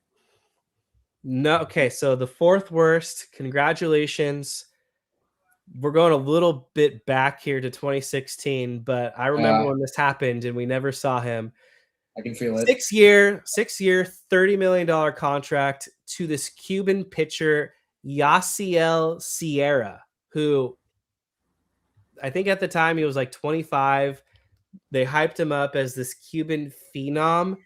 No, okay, so the fourth worst. Congratulations. We're going a little bit back here to 2016, but I remember when this happened and we never saw him. I can feel it. 6 year, $30 million contract to this Cuban pitcher, Yasiel Sierra, who I think at the time he was like 25. They hyped him up as this Cuban phenom.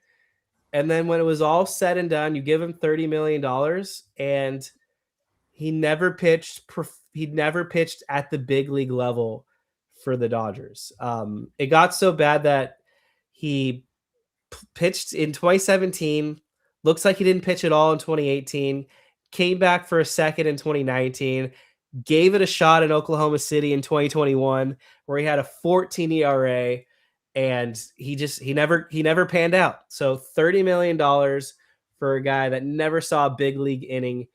And then when it was all said and done, you give him $30 million and he never pitched. He never pitched at the big league level for the Dodgers. It got so bad that he pitched in 2017. Looks like he didn't pitch at all in 2018. Came back for a second in 2019. Gave it a shot in Oklahoma City in 2021, where he had a 14 ERA, and he never panned out. So $30 million for a guy that never saw a big league inning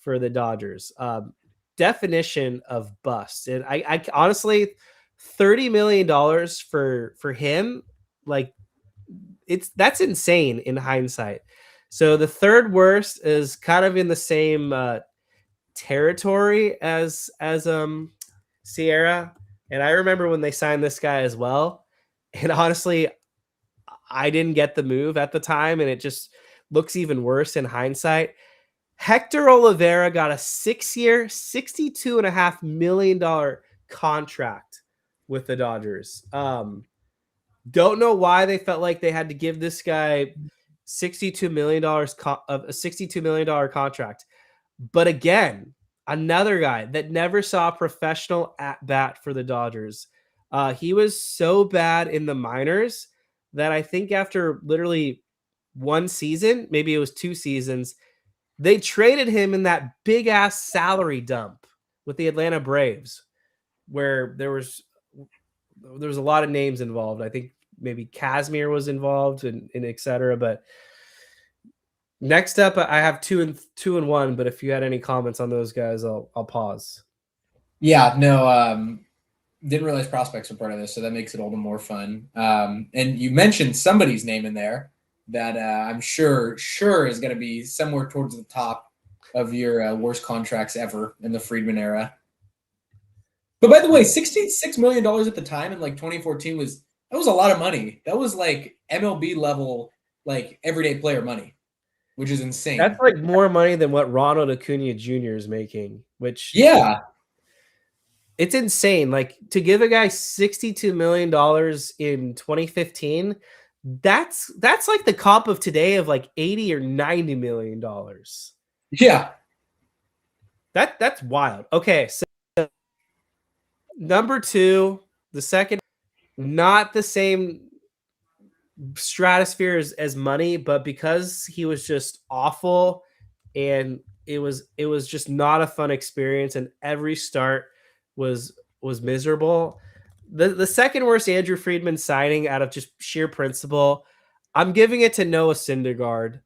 for the Dodgers. Definition of bust. And I honestly, $30 million for him, like, that's insane in hindsight. So the third worst is kind of in the same territory as Sierra. And I remember when they signed this guy as well. And honestly, I didn't get the move at the time, and it just looks even worse in hindsight. Hector Oliveira got a 6-year, $62.5 million contract with the Dodgers. Don't know why they felt like they had to give this guy $62 million of a $62 million contract. But again, another guy that never saw a professional at bat for the Dodgers. He was so bad in the minors that I think after literally one season, maybe it was 2 seasons, they traded him in that big ass salary dump with the Atlanta Braves, where there was a lot of names involved. I think maybe Kazmir was involved and et cetera. But next up, I have 2 and 1. But if you had any comments on those guys, I'll pause. Yeah, no, didn't realize prospects were part of this, so that makes it all the more fun. And you mentioned somebody's name in there that I'm sure is going to be somewhere towards the top of your worst contracts ever in the Freeland era. But by the way, $66 million at the time in like 2014 was a lot of money. That was like MLB level, like everyday player money, which is insane. That's like more money than what Ronald Acuna Jr. is making, which it's insane. Like, to give a guy $62 million in 2015, that's like the comp of today of like $80 or $90 million. Yeah. That's wild. Okay, so number 2, the second, not the same stratosphere as money, but because he was just awful and it was just not a fun experience, and every start was miserable. The second worst Andrew Friedman signing out of just sheer principle, I'm giving it to Noah Syndergaard.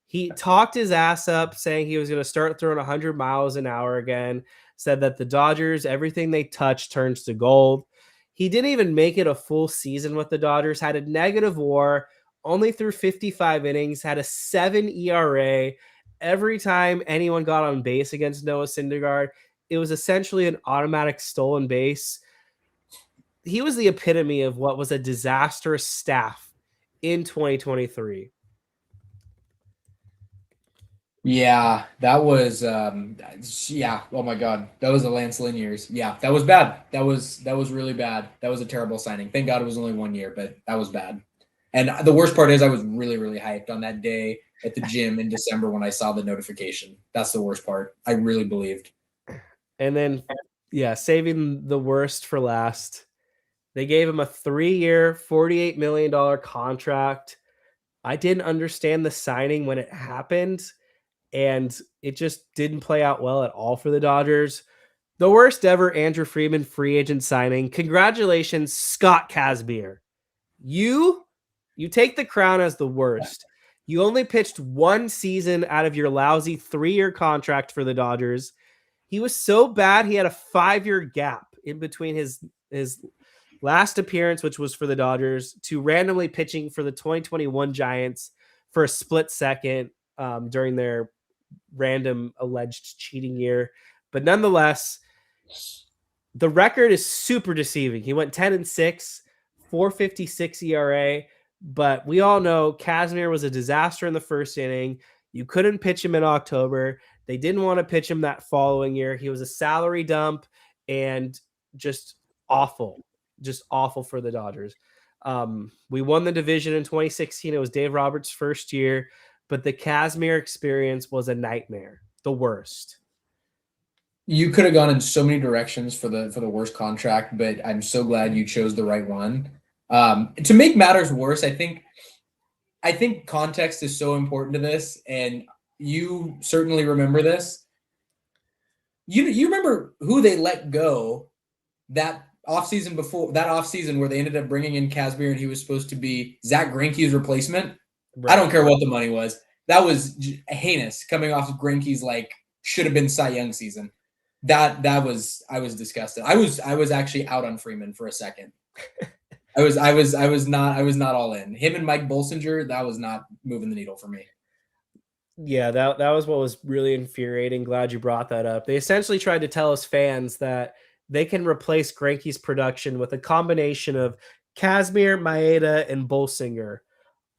He talked his ass up saying he was going to start throwing 100 miles an hour again, said that the Dodgers, everything they touch turns to gold. He didn't even make it a full season with the Dodgers, had a negative WAR, only threw 55 innings, had a 7 ERA. Every time anyone got on base against Noah Syndergaard, it was essentially an automatic stolen base. He was the epitome of what was a disastrous staff in 2023. Yeah, that was oh my god, that was the Lance Lynn years. Yeah, that was bad. That was really bad. That was a terrible signing. Thank God it was only 1 year, but that was bad. And the worst part is I was really, really hyped on that day at the gym in December when I saw the notification. That's the worst part. I really believed. And then, saving the worst for last, they gave him a 3-year, $48 million contract. I didn't understand the signing when it happened, and it just didn't play out well at all for the Dodgers. The worst ever Andrew Friedman free agent signing. Congratulations, Scott Kazmir. You take the crown as the worst. You only pitched one season out of your lousy 3-year contract for the Dodgers. He was so bad, he had a 5-year gap in between his last appearance, which was for the Dodgers, to randomly pitching for the 2021 Giants for a split second during their random alleged cheating year. But nonetheless, the record is super deceiving. He went 10-6, 4.56 ERA, but we all know Kazmir was a disaster in the first inning. You couldn't pitch him in October. They didn't want to pitch him that following year. He was a salary dump and just awful for the Dodgers. We won the division in 2016. It was Dave Roberts' first year, but the Kazmir experience was a nightmare, the worst. You could have gone in so many directions for the worst contract, but I'm so glad you chose the right one. To make matters worse, I think context is so important to this, and you certainly remember this. You remember who they let go that offseason where they ended up bringing in Kazmir and he was supposed to be Zach Greinke's replacement. Right. I don't care what the money was. That was heinous coming off of Greinke's should have been Cy Young season. I was disgusted. I was actually out on Freeman for a second. I was not all in. Him and Mike Bolsinger, that was not moving the needle for me. Yeah, that was what was really infuriating. Glad you brought that up. They essentially tried to tell us fans that they can replace Greinke's production with a combination of Kazmir, Maeda, and Bolsinger.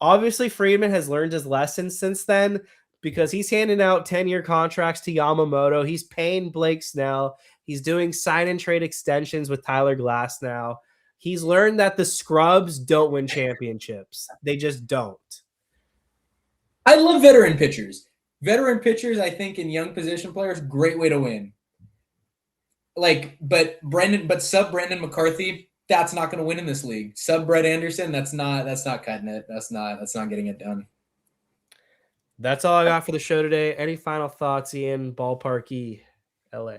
Obviously, Freeman has learned his lesson since then because he's handing out 10-year contracts to Yamamoto. He's paying Blake Snell. He's doing sign-and-trade extensions with Tyler Glass now. He's learned that the scrubs don't win championships. They just don't. I love veteran pitchers. Veteran pitchers, I think, in young position players, great way to win. But sub Brandon McCarthy, that's not going to win in this league. Sub Brett Anderson, that's not cutting it. That's not getting it done. That's all I got for the show today. Any final thoughts, Ian? Ballparky, LA.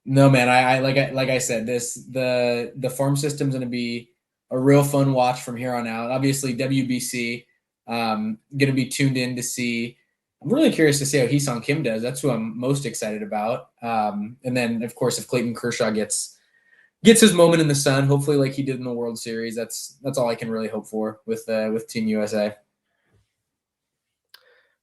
No, man. I like I said, the farm system's going to be a real fun watch from here on out. Obviously, WBC, going to be tuned in to see. I'm really curious to see how Hee-Sung Kim does. That's who I'm most excited about. And then, of course, if Clayton Kershaw gets his moment in the sun, hopefully like he did in the World Series, that's all I can really hope for with Team USA.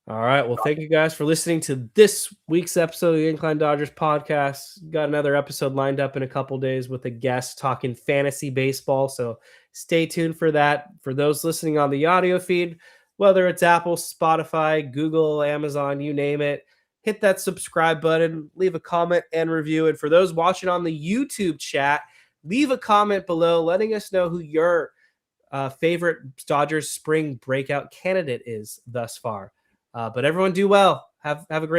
All right. Well, thank you guys for listening to this week's episode of the Incline Dodgers podcast. Got another episode lined up in a couple days with a guest talking fantasy baseball. So stay tuned for that. For those listening on the audio feed, whether it's Apple, Spotify, Google, Amazon, you name it, hit that subscribe button, leave a comment and review. And for those watching on the YouTube chat, leave a comment below letting us know who your favorite Dodgers spring breakout candidate is thus far. But everyone do well. Have a great